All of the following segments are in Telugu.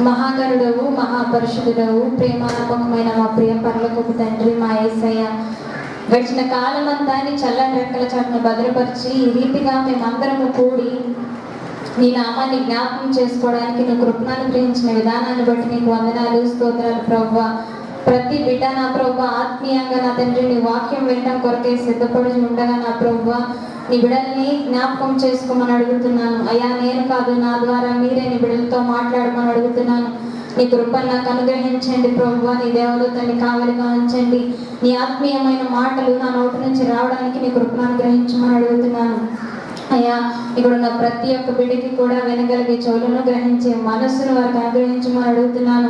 మహాగరుడవు, మహాపరిశుద్ధుడవు, ప్రేమాత్మకమైన మా ప్రియ పరలోకపు తండ్రి, మా యేసయ్య, గడిచిన కాలమంతా నీ చల్లని రెక్కల చాటును భద్రపరిచి ఈ రీతిగా మేమందరము కూడి నీ నామాన్ని జ్ఞాపకం చేసుకోవడానికి నువ్వు కృపను అనుగ్రహించిన విధానాన్ని బట్టి నీకు వందనాలు, స్తోత్రాలు ప్రభువా. ప్రతి బిడ్డ నా ప్రభువా ఆత్మీయంగా నా తండ్రి నీ వాక్యం వినడం కొరకే సిద్ధపడి ఉండగా నా ప్రభువా నీ బిడ్డల్ని జ్ఞాపకం చేసుకోమని అడుగుతున్నాను. అయ్యా నేను కాదు, నా ద్వారా మీరే నీ బిడ్డలతో మాట్లాడమని అడుగుతున్నాను. నీ కృపను నాకు అనుగ్రహించండి ప్రభువా. నీ దేవదూతల్ని కావలిగా ఉంచండి. నీ ఆత్మీయమైన మాటలు నా నోటి నుంచి రావడానికి నీ కృపను అనుగ్రహించమని అడుగుతున్నాను. అయ్యా ఇక్కడ ఉన్న ప్రతి ఒక్క బిడ్డకి కూడా వినగలిగే చెవులను గ్రహించే మనస్సును వారికి అనుగ్రహించమని అడుగుతున్నాను.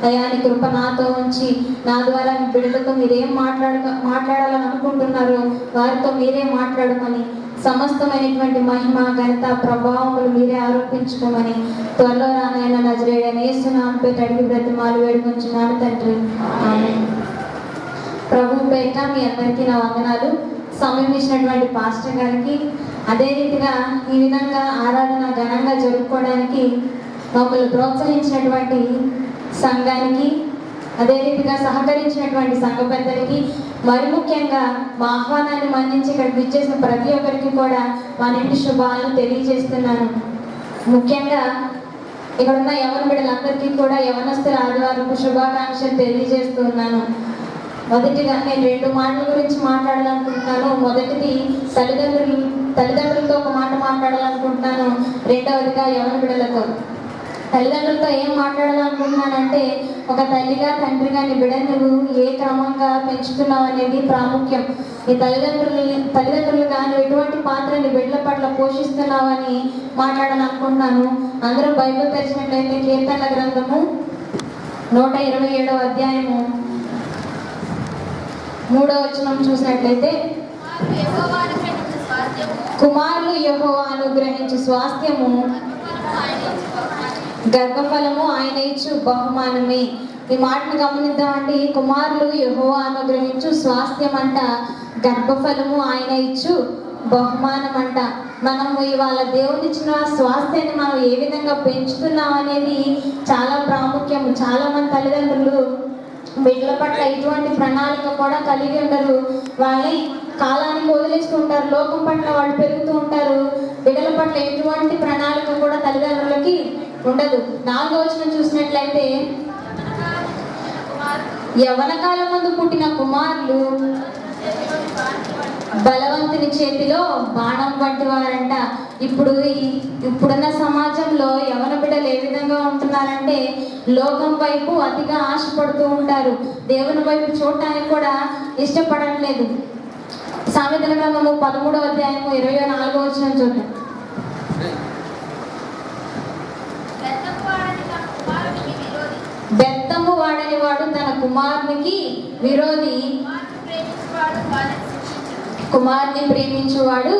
అయ్యా నీ కృప నాతో ఉంచి నా ద్వారా మీ బిడ్డలతో మీరేం మాట్లాడాలని అనుకుంటున్నారో వారితో మీరే మాట్లాడమని, సమస్తమైనటువంటి మహిమ ఘనత ప్రభావములు మీరే ఆరోపించుకోమని త్వరలో రానైనా నజరేయుడైన యేసు నామముపై అడిగి బ్రతిమాలు వేడుకొంచున్నాను తండ్రి, ఆమేన్. ప్రభువు పేరిట మీ అందరికీ నా వందనాలు. సమయం ఇచ్చినటువంటి పాస్టర్ గారికి, అదే రీతిగా ఈ విధంగా ఆరాధన ఘనంగా జరుపుకోవడానికి మమ్మల్ని ప్రోత్సహించినటువంటి సంఘానికి, అదే రీతిగా సహకరించినటువంటి సంఘ పెద్దలకి, మరి ముఖ్యంగా మా ఆహ్వానాన్ని మన్నించి ఇక్కడికి విచ్చేసిన ప్రతి ఒక్కరికి కూడా మా నిండి శుభాలను తెలియజేస్తున్నాను. ముఖ్యంగా ఇక్కడ ఉన్న యవన బిడ్డలందరికీ కూడా యవనస్తుల ఆదివారపు శుభాకాంక్షలు తెలియజేస్తున్నాను. మొదటిగా నేను 2 మాటల గురించి మాట్లాడాలనుకుంటున్నాను. మొదటిది తల్లిదండ్రులతో ఒక మాట మాట్లాడాలనుకుంటున్నాను. రెండవదిగా యవన బిడ్డలతో. తల్లిదండ్రులతో ఏం మాట్లాడాలనుకుంటున్నానంటే, ఒక తల్లిగా తండ్రిగా నీ బిడ్డను నువ్వు ఏ క్రమంగా పెంచుతున్నావు అనేది ప్రాముఖ్యం. నీ తల్లిదండ్రులుగా నువ్వు ఎటువంటి పాత్ర నీ బిడ్డల పట్ల పోషిస్తున్నావని మాట్లాడాలనుకుంటున్నాను. అందరూ బైబిల్ తెరిచినట్లయితే కీర్తనల గ్రంథము 127వ అధ్యాయము 3వ వచనం చూసినట్లయితే, కుమారులు యెహోవా అనుగ్రహించు స్వాస్థ్యము, గర్భఫలము ఆయన ఇచ్చు బహుమానమే. ఈ మాటను గమనిద్దామండి. కుమారులు యెహోవా అనుగ్రహించు స్వాస్థ్యం అంట, గర్భఫలము ఆయన ఇచ్చు బహుమానం అంట. మనము ఇవాళ దేవుని ఇచ్చిన స్వాస్థ్యాన్ని మనం ఏ విధంగా పెంచుతున్నాం అనేది చాలా ప్రాముఖ్యం. చాలా మంది తల్లిదండ్రులు బిడ్డల పట్ల ఇటువంటి ప్రణాళిక కూడా కలిగి ఉండరు. వాళ్ళని కాలానికి వదిలేస్తుంటారు. లోకం పట్ల వాళ్ళు పెరుగుతూ ఉంటారు. బిడ్డల పట్ల ఎటువంటి ప్రణాళిక కూడా తల్లిదండ్రులకి ఉండదు. 4వ వచనం చూసినట్లయితే, యవ్వన కాలం ముందు పుట్టిన కుమారులు బలవంతుని చేతిలో బాణం వంటి వారంట. ఇప్పుడున్న సమాజంలో యవన బిడ్డలు ఏ విధంగా ఉంటున్నారంటే, లోకం వైపు అతిగా ఆశపడుతూ ఉంటారు. దేవుని వైపు చూడటానికి కూడా ఇష్టపడట్లేదు. సామెతల గ్రంథము 13వ అధ్యాయము 24వ వచనం చూద్దాం. బెత్తము వాడని వాడు తన కుమారునికి విరోధి, కుమారుని ప్రేమించువాడు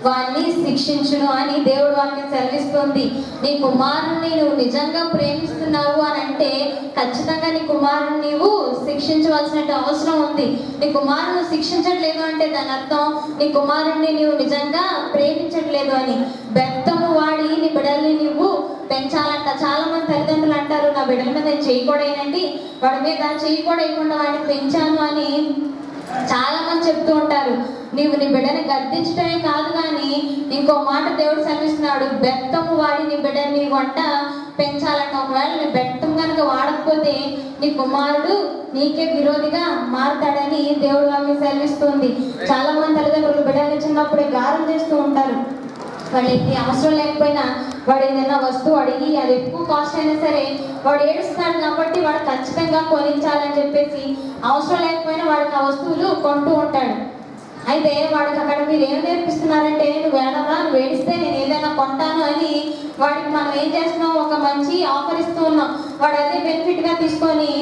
వాడిని శిక్షించును అని దేవుడు వాక్యం సెలవిస్తుంది. నీ కుమారుని నువ్వు నిజంగా ప్రేమిస్తున్నావు అని అంటే ఖచ్చితంగా నీ కుమారుని నీవు శిక్షించవలసిన అవసరం ఉంది. నీ కుమారుని శిక్షించట్లేదు అంటే దాని అర్థం నీ కుమారుని నీవు నిజంగా ప్రేమించట్లేదు అని. బెత్తము వాడి నీ బిడ్డల్ని నీవు పెంచాలంట. చాలా మంది తల్లిదండ్రులు అంటారు, నా బిడ్డల మీద నేను చేయకూడదండి, వాడి మీద చేయకూడకుండా వాడిని పెంచాను అని చాలా మంది చెప్తూ ఉంటారు. నీవు నీ బిడ్డని గద్దించడమే కాదు కానీ ఇంకో మాట దేవుడు సెలవిస్తున్నాడు, బెత్తము వాడి నీ బిడ్డని వంట పెంచాలంట. ఒకవేళ నీ బెత్తం కనుక వాడకపోతే నీ కుమారుడు నీకే విరోధిగా మారుతాడని దేవుడు వాక్యం సెలవిస్తుంది. చాలా మంది తల్లిదండ్రులు బిడ్డని చిన్నప్పుడే గారం చేస్తూ ఉంటారు. వాళ్ళకి అవసరం లేకపోయినా వాడు ఏదైనా వస్తువు అడిగి అది ఎక్కువ కాస్ట్ అయినా సరే వాడు ఏడుస్తాడు కాబట్టి వాడు ఖచ్చితంగా కొనించాలని చెప్పేసి అవసరం లేకపోయినా వాడికి ఆ వస్తువులు కొంటూ ఉంటాడు. అయితే వాడికి అక్కడ మీరు ఏం నేర్పిస్తున్నారంటే, నువ్వు ఏడవరా, నువ్వు ఏడిస్తే నేను ఏదైనా కొంటాను అని వాడికి మనం ఏం చేస్తున్నాం, ఒక మంచి ఆఫర్ ఇస్తూ ఉన్నాం. వాడు అదే బెనిఫిట్గా తీసుకొని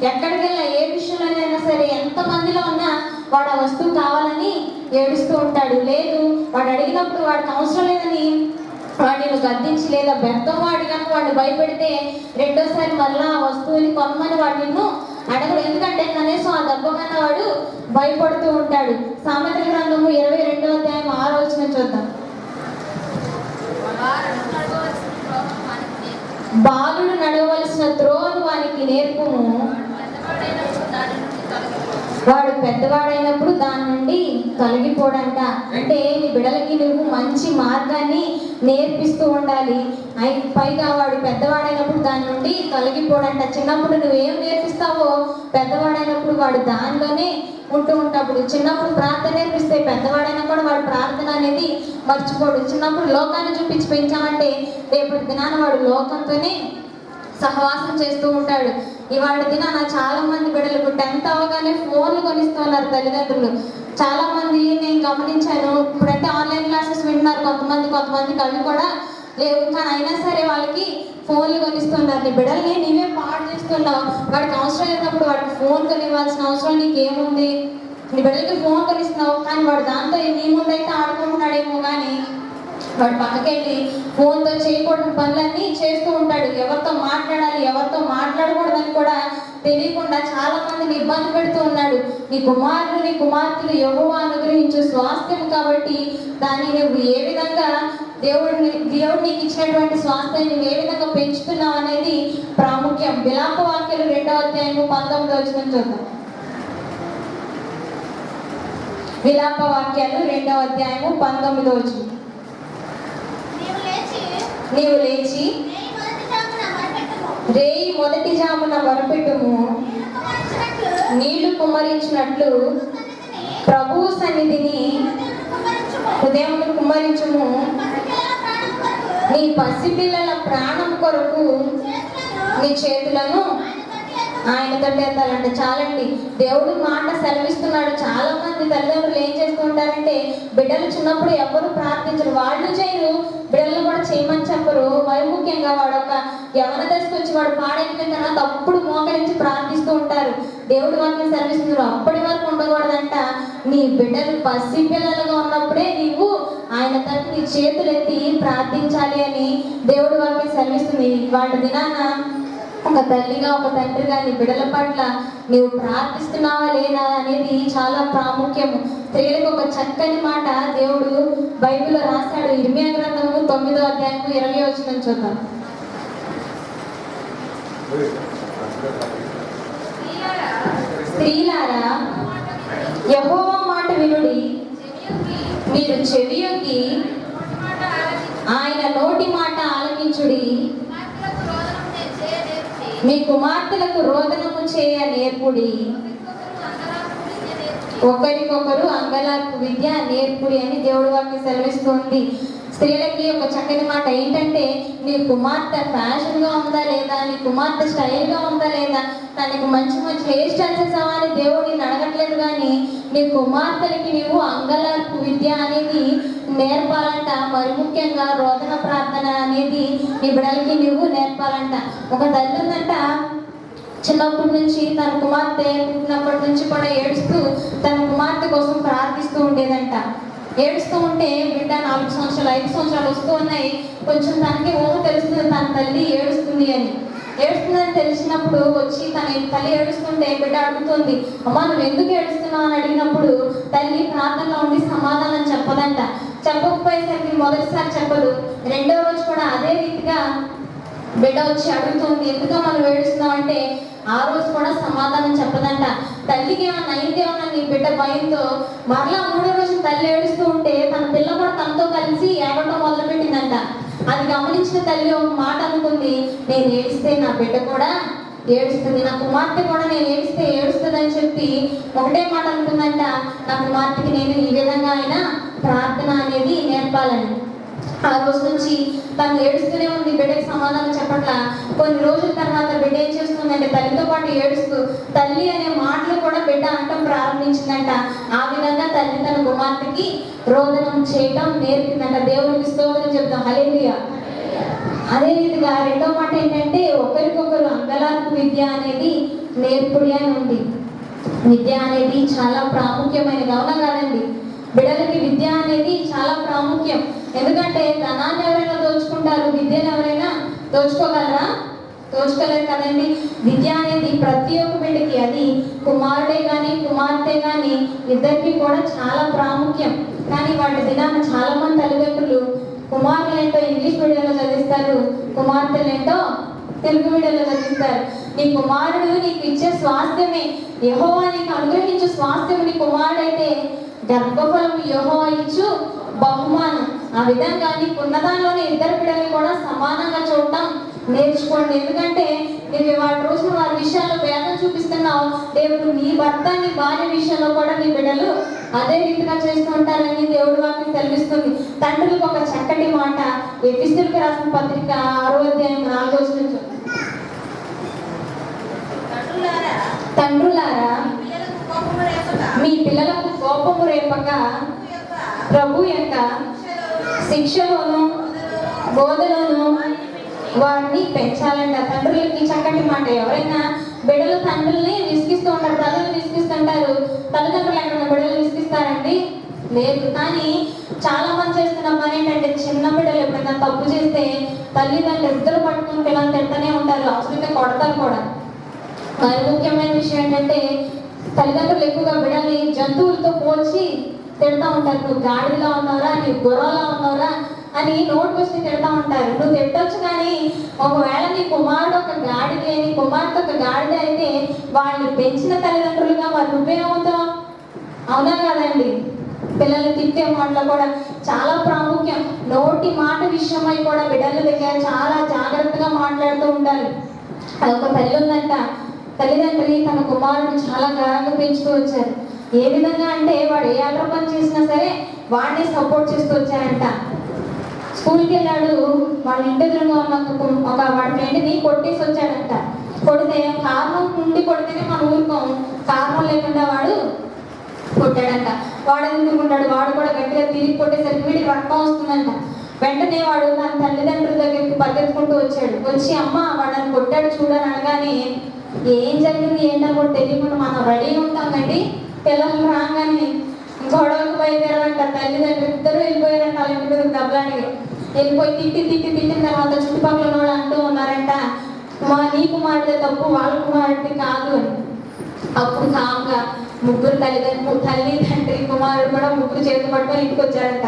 ఎక్కడికి వెళ్ళినా ఏ విషయంలోనైనా సరే ఎంతమందిలో ఉన్నా వాడు ఆ వస్తువు కావాలని ఏడుస్తూ ఉంటాడు. లేదు వాడు అడిగినప్పుడు వాడికి అవసరం లేదని వాడిని గద్దించి లేదా బెత్తం వాడి కనుక వాడిని భయపెడితే రెండోసారి మళ్ళీ ఆ వస్తువుని కొనమని వాడు నిన్ను అడగడు. ఎందుకంటే కనీసం ఆ దెబ్బకన్నా వాడు భయపడుతూ ఉంటాడు. సామెతల గ్రంథము 22వ అధ్యాయం 6వ వచనం చూద్దాం. బాలుడు నడవలసిన త్రోవను వానికి నేర్పుము, వాడు పెద్దవాడైనప్పుడు దాని నుండి తొలగిపోడంట. అంటే నీ బిడ్డలకి నువ్వు మంచి మార్గాన్ని నేర్పిస్తూ ఉండాలి. పైగా వాడు పెద్దవాడైనప్పుడు దాని నుండి తొలగిపోడంట. చిన్నప్పుడు నువ్వేం నేర్పిస్తావో పెద్దవాడైనప్పుడు వాడు దానిలోనే ఉంటూ ఉంటాడు. చిన్నప్పుడు ప్రార్థన నేర్పిస్తే పెద్దవాడైనా కూడా వాడు ప్రార్థన అనేది మర్చిపోడు. చిన్నప్పుడు లోకాన్ని చూపించి పెంచామంటే రేపటి దినాన వాడు లోకంతోనే సహవాసం చేస్తూ ఉంటాడు. ఇవాళ దినాన చాలా మంది బిడ్డలకు 10th అవగానే ఫోన్లు కొనిస్తున్నారు తల్లిదండ్రులు. చాలా మంది నేను గమనించాను. ఇప్పుడంటే ఆన్లైన్ క్లాసెస్ వింటున్నారు కొంతమంది కళ్ళు కూడా లేవు, కానీ అయినా సరే వాళ్ళకి ఫోన్లు కొనిస్తున్నారు. నీ బిడ్డల్ని నీవే పాడు చేస్తున్నావు. వాడికి అవసరం లేనప్పుడు వాడికి ఫోన్ కొనివ్వాల్సిన అవసరం నీకేముంది? నీ బిడ్డలకి ఫోన్ కొనిస్తున్నావు, కానీ వాడు దాంతో నీ ముందైతే ఆడుకుంటున్నాడేమో కానీ వాడు పక్కకెళ్ళి ఫోన్తో చేయకూడని పనులన్నీ చేస్తూ ఉంటాడు. ఎవరితో మాట్లాడాలి ఎవరితో మాట్లాడకూడదని కూడా తెలియకుండా చాలా మందిని ఇబ్బంది పెడుతూ ఉన్నాడు. నీ కుమార్తెలు యెహోవా అనుగ్రహించు స్వాస్థ్యం కాబట్టి దాన్ని నువ్వు ఏ విధంగా దేవుడు నీకు ఇచ్చినటువంటి స్వాస్థ్యాన్ని నువ్వు ఏ విధంగా పెంచుతున్నావు అనేది ప్రాముఖ్యం. విలాప వాక్యాలు 2వ అధ్యాయము 19వ వచనం చూద్దాం. విలాప వాక్యాలు 2వ అధ్యాయము 19వ వచనం. నీవు లేచి రేయి మొదటి జామున వరపెట్టుము, నీళ్లు కుమ్మరించినట్లు ప్రభువు సన్నిధిని హృదయమును కుమ్మరించుము. నీ పసిపిల్లల ప్రాణం కొరకు నీ చేతులను ఆయన తోటి ఎత్తాలంటే చాలండి. దేవుడు మాట సెలవిస్తున్నాడు. చాలా మంది తల్లిదండ్రులు ఏం చేస్తూ ఉంటారంటే బిడ్డలు చిన్నప్పుడు ఎవరు ప్రార్థించరు, వాళ్ళు చేయరు, బిడ్డలు కూడా చేయమని చెప్పరు. మరి ముఖ్యంగా వాడు ఒక యవన దశకు వచ్చి వాడు పాడైన తర్వాత అప్పుడు మోకరించి ప్రార్థిస్తూ ఉంటారు. దేవుడు వాక్యం సెలవిస్తున్నారు అప్పటి వరకు ఉండకూడదంట. నీ బిడ్డలు పసి పిల్లలుగా ఉన్నప్పుడే నీవు ఆయన తట్టు నీ చేతులు ఎత్తి ప్రార్థించాలి అని దేవుడు వాక్యం సెలవిస్తుంది. వాళ్ళ దినాన ఒక తల్లిగా ఒక తండ్రిగా నీ బిడ్డల పట్ల నీవు ప్రార్థిస్తున్నావా లేదా అనేది చాలా ప్రాముఖ్యము. స్త్రీలకు ఒక చక్కని మాట దేవుడు బైబిల్లో రాశాడు. ఇర్మియా గ్రంథము 9వ అధ్యాయము 20వ వచనం చూద్దాం. స్త్రీలారా యెహోవా మాట వినుడి, మీరు చెవియొగ్గి ఆయన నోటి మాట ఆలకించుడి. మీ కుమార్తెలకు రోదనము చేయ నేర్పుడి, ఒకరికొకరు అంగలార్పు విద్య నేర్పుడి అని దేవుడి వాక్యం సెలవిస్తుంది. స్త్రీలకి ఒక చక్కని మాట ఏంటంటే నీ కుమార్తె ఫ్యాషన్గా ఉందా లేదా, నీ కుమార్తె స్టైల్గా ఉందా లేదా, తనకి మంచి హెయిర్ స్టైల్స్ వేసావా అని దేవుడు నేను అడగట్లేదు, కానీ నీ కుమార్తెలకి నీవు అంగలార్పు విద్య అనేది నేర్పాలంట. మరి ముఖ్యంగా రోదన ప్రార్థన అనేది నీ బిడ్డలకి నువ్వు నేర్పాలంట. ఒక తల్లి ఉందంట, చిన్నప్పటి నుంచి తన కుమార్తె పుట్టినప్పటి నుంచి కూడా ఏడుస్తూ తన కుమార్తె కోసం ప్రార్థిస్తూ ఉండేదంట. ఏడుస్తూ ఉంటే బిడ్డ 4 సంవత్సరాలు 5 సంవత్సరాలు వస్తూ ఉన్నాయి. కొంచెం తనకి ఊహ తెలుస్తుంది తన తల్లి ఏడుస్తుంది అని. ఏడుస్తుందని తెలిసినప్పుడు వచ్చి తన తల్లి ఏడుస్తుంటే బిడ్డ అడుగుతుంది, అమ్మా నువ్వు ఎందుకు ఏడుస్తున్నావు అని అడిగినప్పుడు తల్లి ప్రార్థనలో ఉండి సమాధానం చెప్పదంట. చెప్పకపోయేసరికి మొదటిసారి చెప్పదు, 2వ రోజు కూడా అదే రీతిగా బిడ్డ వచ్చి అడుగుతుంది ఎందుకు మనం ఏడుస్తున్నావు అంటే ఆ రోజు కూడా సమాధానం చెప్పదంట. తల్లికి ఏమన్నా అయిందేమన్నా నీ బిడ్డ భయంతో మరలా 3వ రోజు తల్లి ఏడుస్తూ ఉంటే తన పిల్ల కూడా తనతో కలిసి ఏడవటం మొదలుపెట్టిందంట. అది గమనించిన తల్లి ఒక మాట అనుకుంది, నేను ఏడిస్తే నా బిడ్డ కూడా ఏడుస్తుంది, నా కుమార్తె కూడా నేను ఏడిస్తే ఏడుస్తుంది అని చెప్పి ఒకటే మాట అనుకుందంట, నా కుమార్తెకి నేను ఈ విధంగా అయినా ప్రార్థన అనేది నేర్పాలని. ఆ రోజు నుంచి తను ఏడుస్తూనే ఉంది, బిడ్డకి సమాధానం చెప్పట్ల. కొన్ని రోజుల తర్వాత బిడ్డ ఏం చేస్తుందంటే తల్లితో పాటు ఏడుస్తూ తల్లి అనే మాటలు కూడా బిడ్డ అంటం ప్రారంభించిందంట. ఆ విధంగా తల్లి తన కుమార్తెకి రోదనం చేయటం నేర్పిందంట. దేవునికి స్తోత్రం చెప్తాం, హల్లెలూయా. అదే రీతిగా 2వ మాట ఏంటంటే ఒకరికొకరు అంగలార్పు విద్య అనేది నేర్పుడి అని ఉంది. విద్య అనేది చాలా ప్రాముఖ్యమైనది, అవునా కాదండి? బిడ్డలకి విద్య అనేది చాలా ప్రాముఖ్యం. ఎందుకంటే ధనాన్ని ఎవరైనా దోచుకుంటారు, విద్యను ఎవరైనా దోచుకోగలరా? దోచుకోలేరు కదండి. విద్య అనేది ప్రతి ఒక్క బిడ్డకి, అది కుమారుడే కానీ కుమార్తె కానీ ఇద్దరికి కూడా చాలా ప్రాముఖ్యం. కానీ వాటి దినాన చాలా మంది తల్లిదండ్రులు కుమారులేంటో ఇంగ్లీష్ మీడియంలో చదివిస్తారు, కుమార్తెలేంటో తెలుగు మీడియంలో చదివిస్తారు. నీ కుమారుడు నీకు ఇచ్చే స్వాస్థ్యమే, యెహోవా నీకు అనుగ్రహించు స్వాస్థ్యం నీ కుమారుడైతే గర్భఫలం యెహోవా ఇచ్చు బహుమానం. ఆ విధంగా నీకున్న దానిలోనే ఇద్దరు బిడ్డల్ని కూడా సమానంగా చూడటం నేర్చుకోండి. ఎందుకంటే నీవు వాటి రోజున వారి విషయాల్లో భేదం చూపిస్తున్నావు, దేవుడు నీ భర్త నీ భార్య విషయంలో కూడా నీ బిడ్డలు అదే రీతిగా చేస్తూ ఉంటారని దేవుడు వాక్యం తెలుస్తుంది. తండ్రులకు ఒక చక్కటి మాట ఎఫెసీయులకు రాసిన పత్రిక 6వ అధ్యాయం 4వ వచనం. తండ్రులారా మీ పిల్లలకు కోపము రేపక ప్రభు యొక్క శిక్షలోను బోధలోను వారిని పెంచాలంట. తండ్రులకి చక్కటి మాట. ఎవరైనా బిడ్డలు తండ్రుల్ని విసిగిస్తూ ఉంటారు, తల్లులు విసిగిస్తుంటారు. తల్లిదండ్రులు ఎక్కడ బిడ్డలు విసిగిస్తారండి? లేదు. కానీ చాలా మంది చేస్తున్న పని ఏంటంటే చిన్న బిడ్డలు ఎప్పుడైనా తప్పు చేస్తే తల్లిదండ్రులు ఇద్దరు పట్టుకుని పిల్లలు తింటూనే ఉంటారు, అవసరమైతే కొడతారు కూడా. మరి ముఖ్యమైన విషయం ఏంటంటే తల్లిదండ్రులు ఎక్కువగా బిడ్డల్ని జంతువులతో పోల్చి తిడతా ఉంటారు. నువ్వు గాడిలా ఉన్నావురా, నువ్వు గుర్రంలా ఉన్నావురా అని నోటుకు వచ్చి తిడతా ఉంటారు. నువ్వు తిట్టొచ్చు, కానీ ఒకవేళ నీ కుమారుడు ఒక గాడిదే, నీ కుమార్తె ఒక గాడిద అయితే వాళ్ళు పెంచిన తల్లిదండ్రులుగా మరి నువ్వేమవుతావు? అవునా కదండి? పిల్లల్ని తిట్టే మాటలు కూడా చాలా ప్రాముఖ్యం. నోటి మాట విషయమై కూడా బిడ్డల దగ్గర చాలా జాగ్రత్తగా మాట్లాడుతూ ఉండాలి. అదొక తల్లి ఉందంట, తల్లిదండ్రులు తన కుమారుడు చాలా గారంగా పెంచుతూ వచ్చారు. ఏ విధంగా అంటే వాడు ఏ అల్ర పని చేసినా సరే వాడిని సపోర్ట్ చేస్తూ వచ్చారంట. స్కూల్కి వెళ్ళాడు, వాళ్ళ ఇంటి ఎదురుగా ఉన్న ఒక వాడి ఫ్రెండ్ని కొట్టేసి వచ్చాడంట. కొడితే కారణం ఉండి కొడితేనే మనం ఊరుకోం, కారణం లేకుండా వాడు కొట్టాడంట. వాడు ఎందుకుంటాడు, వాడు కూడా గట్టిగా తిరిగి కొట్టేసరికి వీడికి రక్తం వస్తుందంట. వెంటనే వాడు తన తల్లిదండ్రుల దగ్గరికి పరిగెత్తుకుంటూ వచ్చాడు. వచ్చి అమ్మ వాడని కొట్టాడు చూడని అనగానే ఏం జరిగింది ఏంటో కూడా తెలియకుండా మనం రెడీగా ఉంటామండి. పిల్లలు రాగానే గొడవకు బయలుదేరాలంట. తల్లిదండ్రులు ఇద్దరు వెళ్ళిపోయారంట వాళ్ళ ఇంటి మీద దెబ్బలాంటివి. వెళ్ళిపోయి తిట్టిన తర్వాత చుట్టుపక్కల వాళ్ళు అంటూ ఉన్నారంట, నీ కుమారుడే తప్పు, వాళ్ళ కుమారుడి కాదు అని. అప్పుడు కామ్గా ముగ్గురు తల్లి తండ్రి కుమారుడు కూడా ముగ్గురు చేతులు పట్టుకొని ఇంటికి వచ్చాడంట.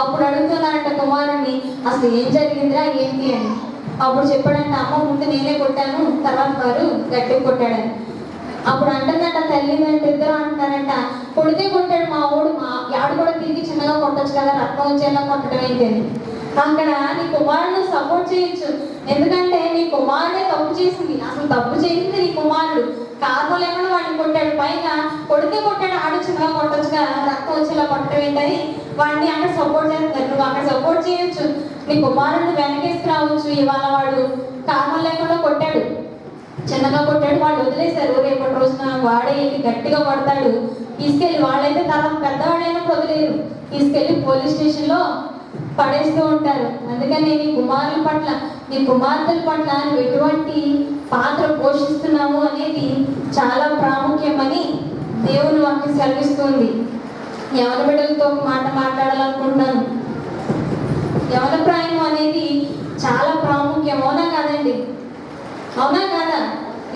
అప్పుడు అడుగుతున్నారంట కుమారుడిని, అసలు ఏం జరిగిందిరా ఏంటి అని. అప్పుడు చెప్పాడంట, అమ్మ ముందు నేనే కొట్టాను, తర్వాత వారు గట్టిగా కొట్టాడని. అప్పుడు అంటుందంట తల్లిదండ్రులు ఇద్దరు అంటున్నారంట, కొడితే కొట్టాడు మా ఊడు, మా యాడు కూడా తిరిగి చిన్నగా కొట్టచ్చు కదా, రక్తం వచ్చేలా కొట్టడం ఏంటి అని. అక్కడ నీ కుమారుడు సపోర్ట్ చేయొచ్చు, ఎందుకంటే నీ కుమారుడే తప్పు చేసింది. అసలు తప్పు చేసింది నీ కుమారుడు, కారణం లేకుండా వాడిని కొట్టాడు. పైగా కొడితే కొట్టాడు, ఆడు చిన్నగా కొట్టచ్చుగా, రక్తం వచ్చేలా కొట్టడం ఏంటని వాడిని అక్కడ సపోర్ట్ చేస్తారు. నువ్వు అక్కడ సపోర్ట్ చేయొచ్చు, నీ కుమారుడిని వెనకేసి రావచ్చు. ఇవాళ వాడు కారణం లేకుండా కొట్టాడు, చిన్నగా కొట్టాడు, వాళ్ళు వదిలేశారు. రేపటి రోజున వాడే వెళ్ళి గట్టిగా కొడతాడు, తీసుకెళ్ళి వాళ్ళైతే తర్వాత పెద్దవాడైనప్పుడు వదిలేరు, తీసుకెళ్ళి పోలీస్ స్టేషన్లో పడేస్తూ ఉంటారు. అందుకని నీ కుమారుల పట్ల నీ కుమార్తెల పట్ల నువ్వు ఎటువంటి పాత్ర పోషిస్తున్నావు అనేది చాలా ప్రాముఖ్యమని దేవుని వాక్యం సెలవిస్తుంది. యవన బిడ్డలతో ఒక మాట మాట్లాడాలనుకుంటున్నాను. యవన ప్రాయం అనేది చాలా ప్రాముఖ్యం. అవునా కాదండి? అవునా కాదా?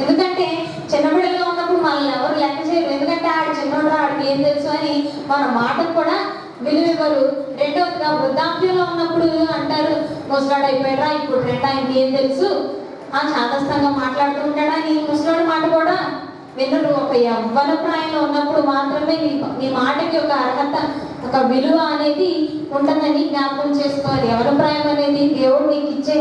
ఎందుకంటే చిన్న బిడ్డలుగా ఉన్నప్పుడు మనల్ని ఎవరు లెక్క చేయరు. ఎందుకంటే ఆడు చిన్నోడు, ఆడికి ఏం తెలుసు అని మన మాటకు కూడా విలువివ్వరు. రెండవదిగా వృద్ధాప్యంలో ఉన్నప్పుడు అంటారు, ముసలాడు అయిపోయాడా, ఇప్పుడు ఆయనకి ఏం తెలుసు, ఆ చాదస్తంగా మాట్లాడుతూ ఉంటాడా అని ముసలాడు మాట కూడా వినరు. ఒక యవ్వన ప్రాయంలో ఉన్నప్పుడు మాత్రమే నీ మాటకి ఒక అర్హత, ఒక విలువ అనేది ఉంటుందని జ్ఞాపకం చేసుకోవాలి. యవ్వన ప్రాయం అనేది దేవుడు నీకు ఇచ్చే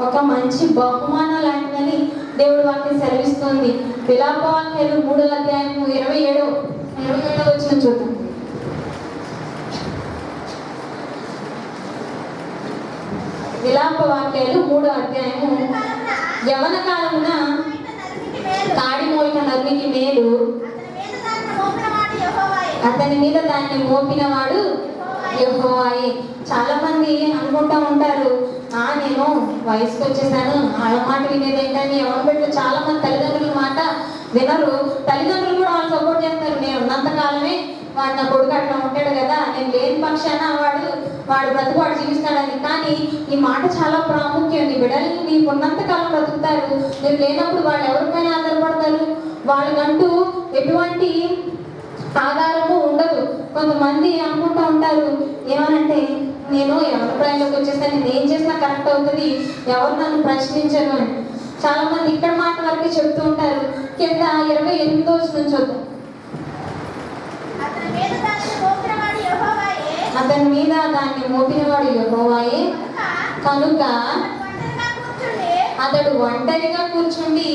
ఒక మంచి బహుమానం లాంటిదని దేవుడు వాక్యం సెలవిస్తుంది. విలాపవాక్యాలు 3వ అధ్యాయం 27వ వచనం చూద్దాం. విలాపవాక్యాలు 3వ అధ్యాయము, యవన కాలమున కాడి మోయిన నరునికి మేలు, అతని మీద దాన్ని మోపినవాడు యెహోవాయే. చాలా మంది అనుకుంటా ఉంటారు, నేను వయసుకు వచ్చేసాను, వాళ్ళ మాట వినేది ఏంటని. ఎవరి బిడ్డలు చాలా మంది తల్లిదండ్రుల మాట వినరు. తల్లిదండ్రులు కూడా వాళ్ళు సపోర్ట్ చేస్తారు, నేను ఉన్నంత కాలమే వాడు నా కొడుకు అట్లా ఉంటాడు కదా, నేను లేని పక్షాన వాడు బ్రతుకు వాడు జీవిస్తాడని. కానీ ఈ మాట చాలా ప్రాముఖ్యం. నీ బిడ్డలు నీకు ఉన్నంత కాలం బ్రతుకుతారు, నేను లేనప్పుడు వాళ్ళు ఎవరిపైన ఆధారపడతారు? వాళ్ళకంటూ ఎటువంటి ఆధారము ఉండదు. కొంతమంది అనుకుంటూ ఉంటారు, ఏమనంటే నేను ఎవరి ప్రాయంలోకి వచ్చేస్తే నేను ఏం చేసినా కరెక్ట్ అవుతుంది, ఎవరు నన్ను ప్రశ్నించరు అని. చాలా మంది ఇక్కడ మాట వరకే చెప్తూ ఉంటారు. కింద 28వ వచనం నుంచి వద్దాం. అతని మీద దాన్ని మోపినవాడు యెహోవాయే కనుక అతడు ఒంటరిగా కూర్చుండి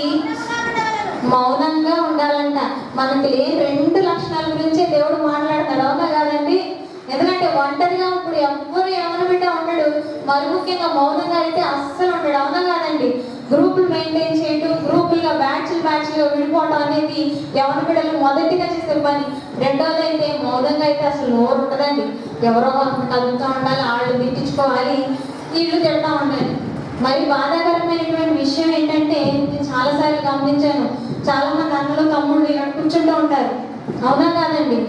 మౌనంగా ఉండాలంట. మనకి లేని 2 లక్షణాల గురించే దేవుడు మాట్లాడతాడు, అవునా కాదండి? ఎందుకంటే ఒంటరిగా ఇప్పుడు ఎవ్వరు ఎవరి బిడ్డ ఉండడు, మరి ముఖ్యంగా మౌనంగా అయితే అస్సలు ఉండడు, అవునా కాదండి? గ్రూపులు మెయింటైన్ చేయడం, గ్రూపులుగా బ్యాచ్లుగా విడిపోవడం అనేది ఎవరి బిడ్డలు మొదటిగా చేసే పని. రెండోది అయితే మౌనంగా అయితే అసలు నోరు ఉండదండి. ఎవరో కలుగుతూ ఉండాలి, వాళ్ళు తిట్టించుకోవాలి, వీళ్ళు తిడతా ఉండాలి. మరి బాధాకరమైనటువంటి విషయం ఏంటంటే, నేను చాలాసార్లు గమనించాను, చాలా మంది అన్నలు తమ్ముళ్ళు ఇక్కడ కూర్చుంటూ ఉంటారు, అవునా కాదండి?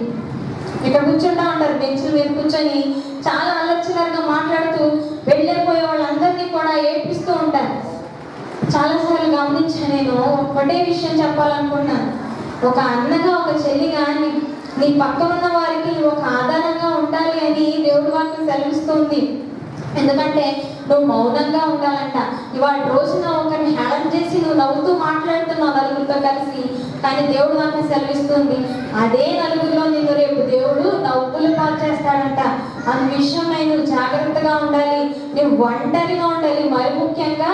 ఇక్కడ కూర్చుంటూ ఉంటారు, బెంచ్ల మీద కూర్చొని చాలా అలర్చిలర్గా మాట్లాడుతూ వెళ్ళిపోయే వాళ్ళందరినీ కూడా ఏడ్పిస్తూ ఉంటారు. చాలాసార్లు గమనించాను నేను. ఒకటే విషయం చెప్పాలనుకున్నాను, ఒక అన్నగా ఒక చెల్లిగా నీ పక్క ఉన్న వారికి ఒక ఆధారంగా ఉండాలి అని దేవుడి వాక్యం సెలవిస్తుంది. ఎందుకంటే నువ్వు మౌనంగా ఉండాలంట. ఇవాళ రోజున ఒకరిని హేళన చేసి నువ్వు నవ్వుతూ మాట్లాడుతున్నావు నలుగురితో కలిసి, కానీ దేవుడు వాక్యం సెలవిస్తుంది అదే నలుగురిలో నిన్ను రేపు దేవుడు నవ్వులు పాలు చేస్తాడంట. అన్న విషయమై నువ్వు జాగ్రత్తగా ఉండాలి, నువ్వు ఒంటరిగా ఉండాలి, మరి ముఖ్యంగా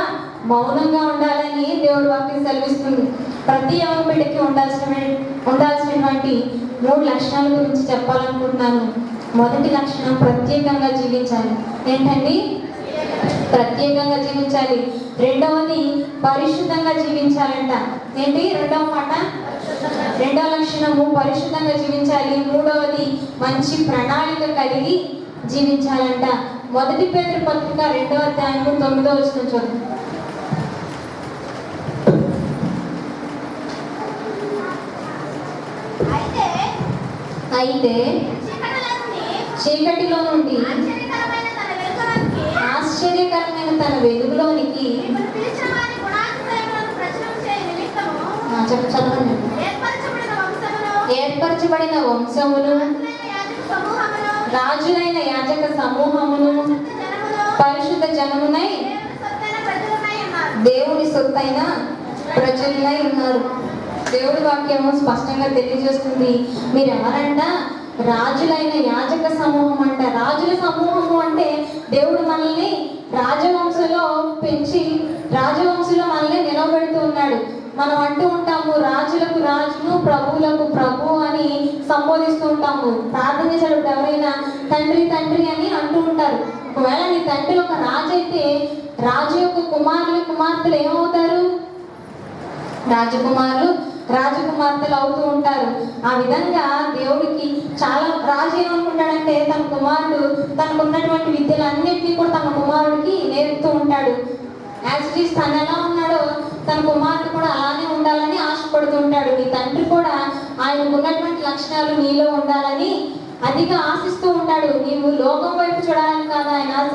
మౌనంగా ఉండాలని దేవుడు వాక్యం సెలవిస్తుంది. ప్రతి యవన బిడ్డకి ఉండాల్సినటువంటి 3 లక్షణాల గురించి చెప్పాలనుకుంటున్నాను. మొదటి లక్షణం ప్రత్యేకంగా జీవించాలి. ఏంటండి? ప్రత్యేకంగా జీవించాలి. రెండవది పరిశుద్ధంగా జీవించాలంట. ఏంటి రెండవ మాట? రెండవ లక్షణము పరిశుద్ధంగా జీవించాలి. మూడవది మంచి ప్రణాళిక కలిగి జీవించాలంట. మొదటి పేతురు పత్రిక 2వ అధ్యాయం 9వ వచనం చూద్దాం. అయితే చీకటిలో నుండి ఆశ్చర్యకరమైన తన వెలుగులోనికి ఏర్పరచబడిన వంశమును, రాజులైన యాజక సమూహమును, పరిశుద్ధ జనమునై దేవుని సొత్తైన ప్రజలై ఉన్నారు. దేవుడి వాక్యము స్పష్టంగా తెలియజేస్తుంది. మీరు ఎవరంట? రాజులైన యాజక సమూహం అంట. రాజుల సమూహము అంటే దేవుడు మనల్ని రాజవంశంలో పెంచి రాజవంశంలో మనల్ని నిలబెడుతూ ఉన్నాడు. మనం అంటూ ఉంటాము రాజులకు రాజును, ప్రభువులకు ప్రభు అని సంబోధిస్తూ ఉంటాము. ప్రార్థన చేసేటప్పుడు ఎవరైనా తండ్రి తండ్రి అని అంటూ ఉంటారు. ఒకవేళ నీ తండ్రి ఒక రాజు అయితే రాజు యొక్క కుమార్తెలు ఏమవుతారు? రాజకుమారులు, రాజకుమార్తెలు అవుతూ ఉంటారు. ఆ విధంగా దేవుడికి చాలా రాజు ఏమనుకుంటాడంటే తన కుమారుడు తనకు ఉన్నటువంటి విద్యలన్నింటినీ కూడా తన కుమారుడికి నేర్పుతూ ఉంటాడు. యాజ్ తను ఎలా ఉన్నాడో తన కుమారుడు కూడా అలానే ఉండాలని ఆశపడుతూ ఉంటాడు. నీ తండ్రి కూడా ఆయనకు ఉన్నటువంటి లక్షణాలు నీలో ఉండాలని అధిక ఆశిస్తూ ఉంటాడు. నీవు లోకం వైపు చూడాలని కాదు ఆయన ఆశ,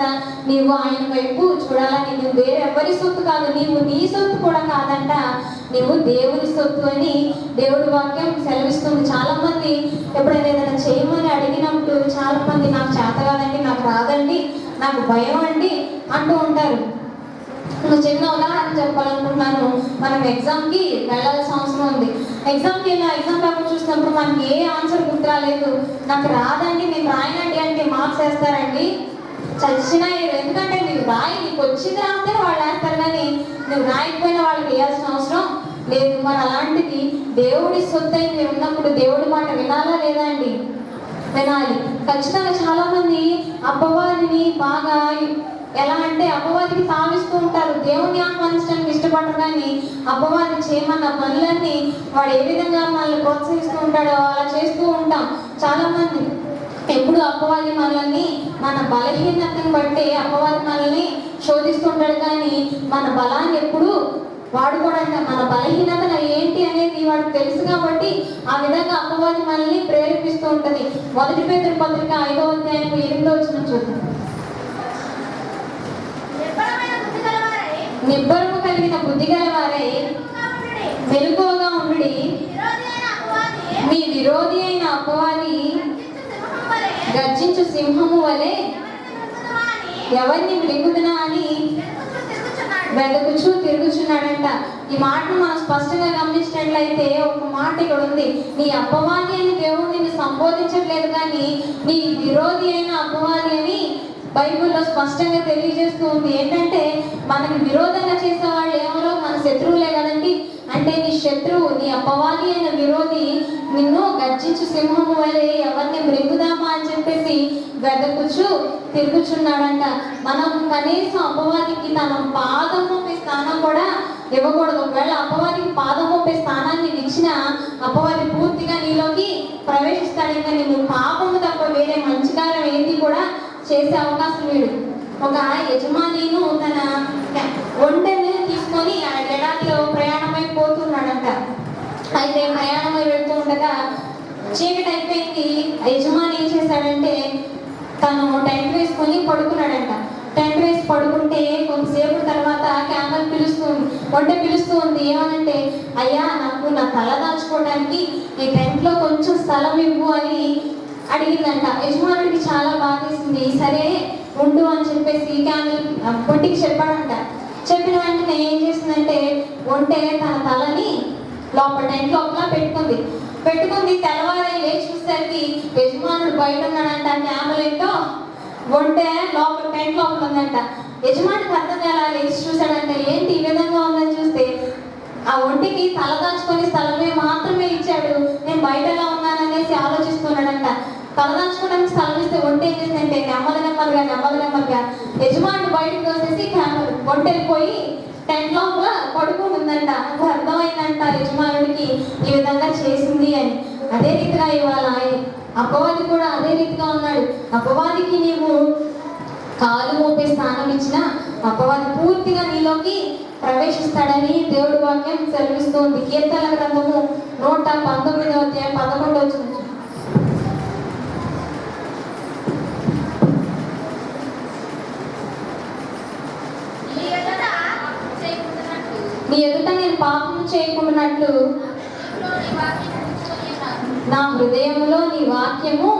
నీవు ఆయన వైపు చూడాలని. నువ్వు వేరెవరి సొత్తు కాదు, నీవు నీ సొత్తు కూడా కాదంట, నీవు దేవుని సొత్తు అని దేవుడి వాక్యం సెలవిస్తుంది. చాలా మంది ఎప్పుడైనా ఏదైనా చేయమని అడిగినప్పుడు చాలా మంది నాకు చేత కాదండి, నాకు రాదండి, నాకు భయం అండి అంటూ ఉంటారు. ఒక చిన్న ఉదాహరణ చెప్పాలనుకుంటున్నాను. మనం ఎగ్జామ్కి వెళ్ళాల్సిన అవసరం ఉంది. ఎగ్జామ్కి వెళ్ళి ఎగ్జామ్ పేపర్ చూసినప్పుడు మనకి ఏ ఆన్సర్ గుర్తు రాలేదు, నాకు రాదండి, నేను రాయనండి అంటే మార్క్స్ వేస్తారండి? చచ్చినా. ఎందుకంటే నీకు నీకు వచ్చింది రాస్తే వాళ్ళు వేస్తారు, కానీ నువ్వు రాయకపోయినా వాళ్ళకి వేయాల్సిన అవసరం లేదు. మరి అలాంటిది దేవుడి సొత్తు మీరు ఉన్నప్పుడు దేవుడి మాట వినాలా లేదా అండి? వినాలి ఖచ్చితంగా. చాలా మంది అపవాదిని బాగా ఎలా అంటే అపవాదికి తావిస్తూ ఉంటారు. దేవుని ఆహ్వానించడానికి ఇష్టపడరు, కానీ అపవాది చేయమన్న పనులన్నీ వాడు ఏ విధంగా మనల్ని ప్రోత్సహిస్తూ ఉంటాడో అలా చేస్తూ ఉంటాం. చాలా మంది ఎప్పుడు అపవాది మనల్ని మన బలహీనతను బట్టి అపవాది మనల్ని శోధిస్తుంటాడు, కానీ మన బలాన్ని ఎప్పుడు వాడుకోవడానికి మన బలహీనత ఏంటి అనేది వాడికి తెలుసు కాబట్టి ఆ విధంగా అపవాది మనల్ని ప్రేరేపిస్తూ ఉంటుంది. మొదటి పేతురు పత్రిక 5వ అధ్యాయం 8వ వచనం చూద్దాం. నిబ్బరము కలిగిన బుద్ధి గలవారై మెలకువగా ఉండుడి, మీ విరోధి అయిన అపవాది గర్జించు సింహము వలె ఎవరిని మృంగుదునా అని వెదకుచు తిరుగుచున్నాడంట. ఈ మాటను మనం స్పష్టంగా గమనించినట్లయితే ఒక మాట ఇక్కడ ఉంది, నీ అపవాది అని దేవుడు నిన్ను సంబోధించట్లేదు, కానీ నీ విరోధి అయిన అపవాది అని బైబిల్లో స్పష్టంగా తెలియజేస్తూ ఉంది. ఏంటంటే మనకి విరోధంగా చేసే వాళ్ళు ఎవరో మన శత్రువులే కదండి. అంటే నీ శత్రువు, నీ అపవాది అయిన విరోధి నిన్ను గర్జించు సింహము వలె ఎవరిని మృంగుదామా అని చెప్పేసి వెదకుచు తిరుగుచున్నాడంట. మనం కనీసం అపవాదికి తన పాదం మోపే స్థానం కూడా ఇవ్వకూడదు. ఒకవేళ అపవాదికి పాదం మోపే స్థానాన్ని ఇచ్చిన అపవాది పూర్తిగా నీలోకి ప్రవేశిస్తాడు. ఇంకా నేను పాపము తప్ప వేరే మంచి కార్యం ఏంటి కూడా చేసే అవకాశం లేడు. ఒక యజమానిను తన ఒంటెని తీసుకొని ఆ ఎడారిలో ప్రయాణమై పోతున్నాడంట. అయితే ప్రయాణమై వెళ్తూ ఉండగా చీకటి అయిపోయింది. యజమాని ఏం చేశాడంటే తను టెంట్ వేసుకొని పడుకున్నాడంట. టెంట్ వేసి పడుకుంటే కొంతసేపు తర్వాత క్యామెల్ పిలుస్తుంది, ఒంటె పిలుస్తూ ఉంది. ఏమనంటే, అయ్యా నాకు నా తల దాచుకోవడానికి ఈ టెంట్లో కొంచెం స్థలం ఇవ్వు అని అడిగిందంట. యజమానుడికి చాలా బాధేసింది. సరే ఉండు అని చెప్పేసి క్యామెల్ ఒంటికి చెప్పాడంట. చెప్పిన వెంటనే ఏం చేసిందంటే ఒంటె తన తలని టెంట్ లోపల పెట్టుకుంది. తెల్లవారై లేచి చూసేసరికి యజమానుడు బయట ఉన్నాడంట. క్యామెల్ ఏంటో ఒంటె టెంట్ లోపల ఉందంట. యజమానికి అర్థం ఎలా లేచి చూశాడంటే ఏంటి ఈ విధంగా ఉందని చూస్తే ఆ ఒంటికి తల దాచుకొని స్థలమే మాత్రమే ఇచ్చాడు, నేను బయట ఎలా ఉన్నాననేసి ఆలోచిస్తున్నాడంట. తల దాచుకోవడానికి స్థలం ఇస్తే ఒంటె ఏం చేసిందంటే నెమ్మదిగా యజమానుడు బయటకు తోసేసి ఒంటె వెళ్ళిపోయి టెంట్ లోపల పడుకుని ఉందంట. నాకు అర్థమైందంట యజమానుడికి ఈ విధంగా చేసింది అని. అదే రీతిగా ఇవాళ అపవాది కూడా అదే రీతిగా ఉన్నాడు. అపవాదికి నీవు కాలు మోపే స్థానం ఇచ్చిన అపవాది పూర్తిగా నీలోకి ప్రవేశిస్తాడని దేవుడి వాక్యం సెలవిస్తుంది. కీర్తనల గ్రంథము 119వ అధ్యాయం 11వ వచనం. నీ ఎదుట నేను పాపము చేయకుండానట్లు నా హృదయంలో నీ వాక్యము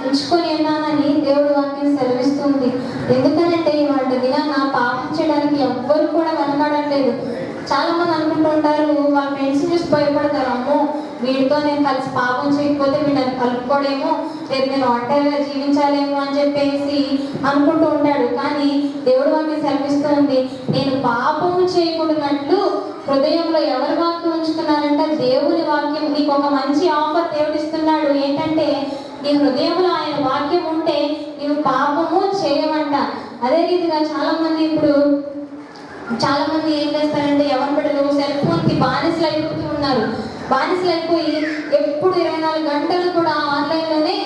ఉంచుకొని ఉన్నానని దేవుడు వాక్యం సెలవిస్తుంది. ఎందుకనంటే ఇవాళ దినాన పాపం చేయడానికి ఎవ్వరు కూడా వెనకాడట్లేదు. చాలా మంది అనుకుంటూ ఉంటారు, వాళ్ళ ఫ్రెండ్స్ చూసి భయపడతారు, అమ్మో వీడితో నేను కలిసి పాపం చేయకపోతే వీళ్ళని కలుపుకోడేమో, రేపు నేను ఒంటరిగా జీవించాలేమో అని చెప్పేసి అనుకుంటూ ఉంటాడు. కానీ దేవుడు వాక్యం సెలవిస్తూ ఉంది, నేను పాపము చేయకుండానట్లు హృదయంలో ఎవరి వాక్యం ఉంచుకున్నారంట? దేవుని వాక్యం. నీకు ఒక మంచి ఆఫర్ దేవుడు ఇస్తున్నాడు. ఏంటంటే నీ హృదయంలో ఆయన వాక్యం ఉంటే నీవు పాపము చేయమంట. అదే రీతిగా చాలా మంది ఏం చేస్తారంటే ఎవరి బిడ్డలు సెల్ ఫోన్కి బానిసలు అయిపోతూ ఉన్నారు. బానిసలు అయిపోయి ఎప్పుడు 24 గంటలు కూడా ఆన్లైన్లోనే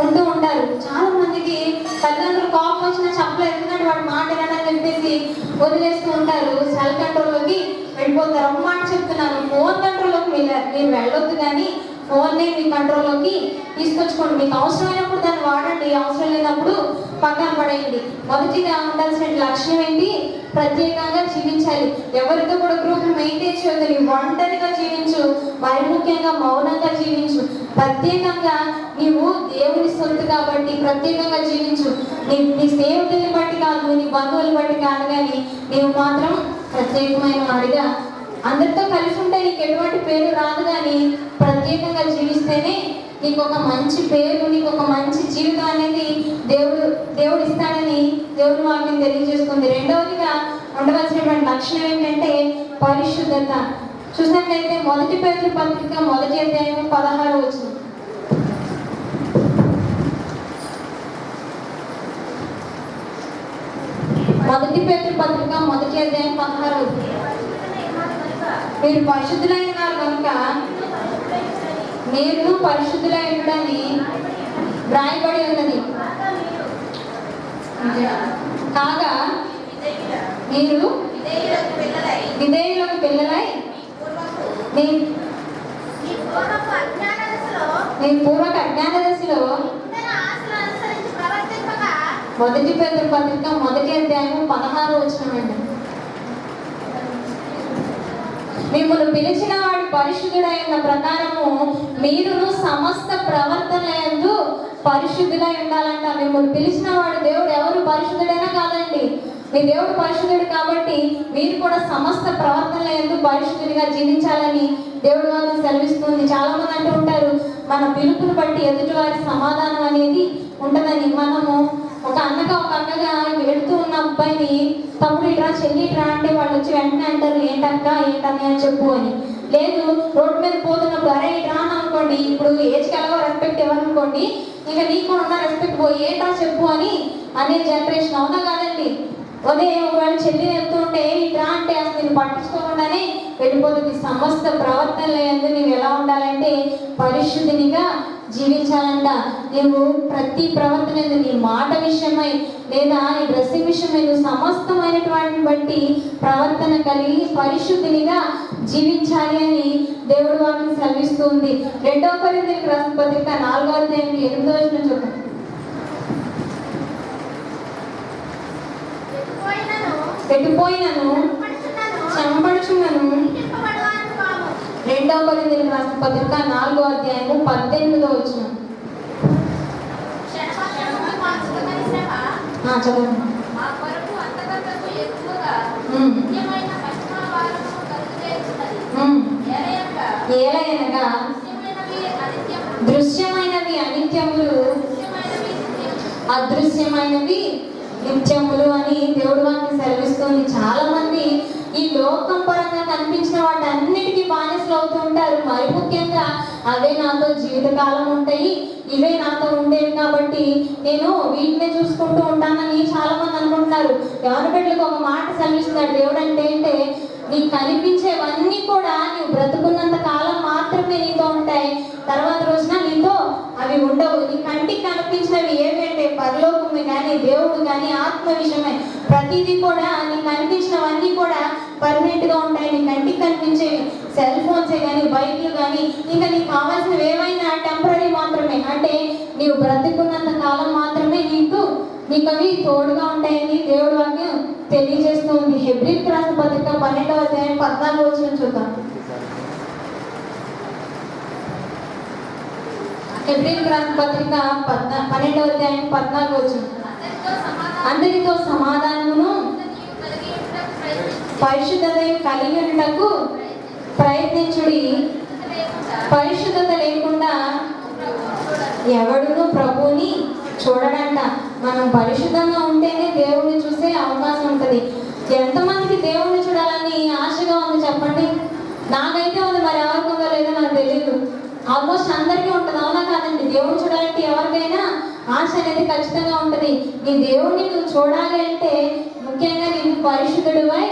ఉంటూ ఉంటారు. చాలా మందికి తల్లిదండ్రులు కోపం వచ్చినా చెప్పలేదు, ఎందుకంటే వాడు మాట వినని చెప్పేసి వదిలేస్తూ ఉంటారు. సెల్ కంట్రోల్లోకి వెళ్ళిపోతారు. ఒక మాట చెప్తున్నాను, ఫోన్ కంట్రోల్లోకి మీరు వెళ్ళొద్దు, కానీ ఫోన్ని మీ కంట్రోల్లోకి తీసుకొచ్చుకోండి. మీకు అవసరమైనప్పుడు దాన్ని వాడండి, అవసరం లేనప్పుడు పక్కన పడేయండి. మొదటిగా ఉండాల్సిన లక్ష్యం ఏంటి? ప్రత్యేకంగా జీవించాలి. ఎవరితో కూడా గ్రూప్ మెయింటైన్ చేయొద్దు. నీ ఒంటరిగా జీవించు, మరి ముఖ్యంగా మౌనంగా జీవించు. ప్రత్యేకంగా నీవు దేవుని సొత్తు కాబట్టి ప్రత్యేకంగా జీవించు. నీ స్నేహితుల్ని బట్టి కాదు, నీ బంధువులు బట్టి కాదు, కానీ నీవు మాత్రం ప్రత్యేకమైన వాడిగా అందరితో కలిసి ఉంటే నీకు ఎటువంటి పేరు రాదు, కానీ ప్రత్యేకంగా జీవిస్తేనే నీకు ఒక మంచి పేరు, నీకు ఒక మంచి జీవితం అనేది దేవుడు ఇస్తాడని దేవుడి వాక్యం తెలియజేస్తుంది. రెండవదిగా ఉండవలసినటువంటి లక్షణం ఏంటంటే పరిశుద్ధత. చూసినట్లయితే 1 పేతురు పత్రిక 1వ అధ్యాయం 16వ వచనం. 1 పేతురు పత్రిక 1వ అధ్యాయం 16వ వచనం. మీరు పరిశుద్ధులైన కనుక మీరు పరిశుద్ధులైనడని వ్రాయబడి ఉన్నది. కాగా మీరు విధేయులకు పిల్లలై మీ పూర్వక అజ్ఞాన దశలో 1 పేతురు పత్రిక 1వ అధ్యాయం 16వ వచనం అండి. మిమ్మల్ని పిలిచిన వాడు పరిశుద్ధుడైన ప్రకారము మీరును సమస్త ప్రవర్తన యందు పరిశుద్ధులై ఉండాలంట. మిమ్మల్ని పిలిచిన వాడు దేవుడు ఎవరు పరిశుద్ధుడైనా కాదండి, మీ దేవుడు పరిశుద్ధుడు కాబట్టి మీరు కూడా సమస్త ప్రవర్తనల యందు పరిశుద్ధుడిగా జీవించాలని దేవుడు వాక్యం సెలవిస్తుంది. చాలా మంది అంటూ ఉంటారు, మన పిలుపుని బట్టి ఎదుటి వారి సమాధానం అనేది ఉంటుందని. మనము ఒక అక్కగా వెళుతూ ఉన్న అబ్బాయిని తమ్ముడు ఇట్రా చెల్లి ఇట్రా అంటే వాళ్ళు వచ్చి వెంటనే అంటారు ఏంటక్క ఏంటని అని చెప్పు అని. లేదు, రోడ్డు మీద పోతున్నప్పుడు అరే ఇట్రా అని అనుకోండి, ఇప్పుడు ఏజ్కి ఎలాగో రెస్పెక్ట్ ఇవ్వనుకోండి, ఇంకా నీకు కూడా ఉన్న రెస్పెక్ట్ పోయి ఏంట్రా చెప్పు అని అనే జనరేషన్. అవునా కాదండి? అదే ఒకవేళ చెల్లి వెళ్తూ ఉంటే ఇట్రా అంటే అసలు నేను పట్టించుకోకుండానే వెళ్ళిపోతుంది. సమస్త ప్రవర్తనల యందు నువ్వు ఎలా ఉండాలంటే పరిశుద్ధినిగా జీవించాలంట. నువ్వు ప్రతి ప్రవర్తన నీ మాట విషయమై లేదా నీ డ్రెస్సింగ్ విషయమై నువ్వు సమస్తమైనటువంటి బట్టి ప్రవర్తన కలిగి పరిశుద్ధినిగా జీవించాలి అని దేవుడు వాక్యం సెలవిస్తుంది. 2 కొరింథీయులకు రాసిన పత్రిక 4వ అధ్యాయం 8వ వచనం చూడండి. ఎటుపోయినను చంపడుచున్నను 2వ కొరింథీయులకు రాసిన పత్రిక 4వ అధ్యాయము 18వ వచనం. చదవండి. ఏలయనగా దృశ్యమైనవి అనిత్యములు, అదృశ్యమైనవి నిత్యములు అని దేవుడు వాక్యం సెలవిస్తుంది. చాలా మంది ఈ లోకం పరంగా కనిపించిన వాటన్నిటికీ బానిసలు అవుతూ ఉంటారు. మరి ముఖ్యంగా అవే నాతో జీవితకాలం ఉంటాయి, ఇవే నాతో ఉండేవి కాబట్టి నేను వీటినే చూసుకుంటూ ఉంటానని చాలా మంది అనుకుంటున్నారు. ఎవరి బిడ్డలకు ఒక మాట సెలవిస్తున్నాడు దేవుడు అంటే నీకు కనిపించేవన్నీ కూడా నీవు బ్రతుకున్నంత కాలం మాత్రమే నీతో ఉంటాయి, తర్వాత రోజున నీతో అవి ఉండవు. నీ కంటికి కనిపించినవి ఏమంటే పరలోకమే కానీ దేవుడు కానీ ఆత్మ విషయమే ప్రతిదీ కూడా నీకు కనిపించినవన్నీ కూడా పర్మనెంట్ గా ఉంటాయి. నీ కంటికి కనిపించేవి సెల్ ఫోన్సే కానీ బైక్లు కానీ ఇంకా నీకు కావాల్సినవి ఏమైనా టెంపరీ మాత్రమే, అంటే నీవు బ్రతుకున్నంత కాలం మాత్రమే నీకు అవి తోడుగా ఉంటాయని దేవుడు వాక్యం తెలియజేస్తుంది. హెబ్రీయులకు రాసిన పత్రిక 12వ అధ్యాయం 14వ వచనం చూద్దాం. హెబ్రీయులకు రాసిన పత్రిక 12వ అధ్యాయం 14వ వచనం. అందరితో సమాధానమును పరిశుద్ధత కలిగి ఉండటకు ప్రయత్నించుడి. పరిశుద్ధత లేకుండా ఎవడును ప్రభువుని చూడడంట. మనం పరిశుద్ధంగా ఉంటేనే దేవుడిని చూసే అవకాశం ఉంటుంది. ఎంతమందికి దేవుడిని చూడాలని ఆశగా ఉంది చెప్పండి? నాకైతే ఉంది, మరి ఎవరికి ఉందో లేదో నాకు తెలియదు. ఆల్మోస్ట్ అందరికీ ఉంటుంది. అవునా కాదండి? దేవుడిని చూడాలంటే ఎవరికైనా ఆశ అనేది ఖచ్చితంగా ఉంటుంది. నీ దేవుడిని నువ్వు చూడాలి అంటే ముఖ్యంగా నీవు పరిశుద్ధుడివై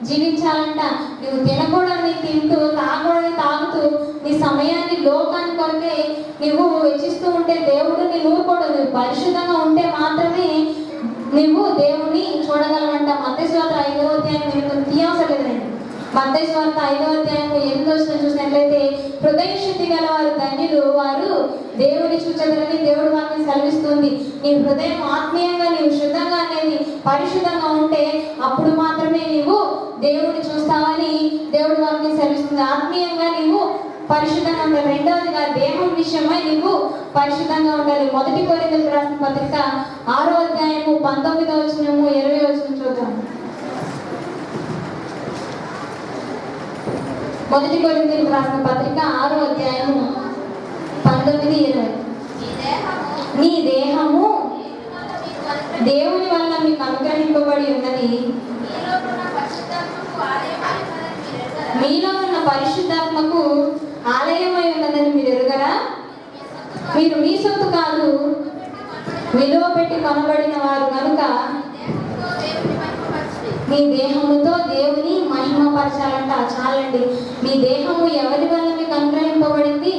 జీవించాలంట. నువ్వు తినకూడని తింటూ తాగకూడని తాగుతూ నీ సమయాన్ని లోకాన్ని కొరకే నువ్వు వెచ్చిస్తూ ఉంటే దేవుడు నీ ఊరుకోడు. నువ్వు పరిశుద్ధంగా ఉంటే మాత్రమే నువ్వు దేవుణ్ణి చూడగలవంట. మత్తయి సువార్త 5వ అధ్యాయం మీరు తీయవసరం లేదండి. మత్తయి సువార్త 5వ అధ్యాయం 8వ వచనం చూసినట్లయితే హృదయ శుద్ధి గల వారు ధన్యులు, వారు దేవుని చూచెదరని దేవుడు వాక్యం సెలవిస్తుంది. నీ హృదయం ఆత్మీయంగా నీవు శుద్ధంగా అనేది పరిశుద్ధంగా ఉంటే అప్పుడు మాత్రమే నీవు దేవుడిని చూస్తావని దేవుడు వాక్యం సెలవిస్తుంది. ఆత్మీయంగా నీవు పరిశుద్ధంగా ఉండాలి. రెండవదిగా దేహం విషయమై నీవు పరిశుద్ధంగా ఉండాలి. 1 కొరింథీయులకు రాసిన పత్రిక 6వ అధ్యాయము 19వ వచనము 20వ వచనం చూద్దాం. 1 కొరింథీయులకు రాసిన పత్రిక 6వ అధ్యాయము 19-20. నీ దేహము దేవుని వల్ల మీకు అనుగ్రహింపబడి ఉన్నది, మీలో ఉన్న పరిశుద్ధాత్మకు ఆలయమై ఉన్నదని మీరు ఎరుగరా? మీరు మీ సొత్తు కాదు, విలువ పెట్టి కొనబడిన వారు కనుక మీ దేహముతో దేవుని మహిమపరచాలంట. చాలండి. మీ దేహము ఎవరి వల్ల మీకు అనుగ్రహింపబడింది?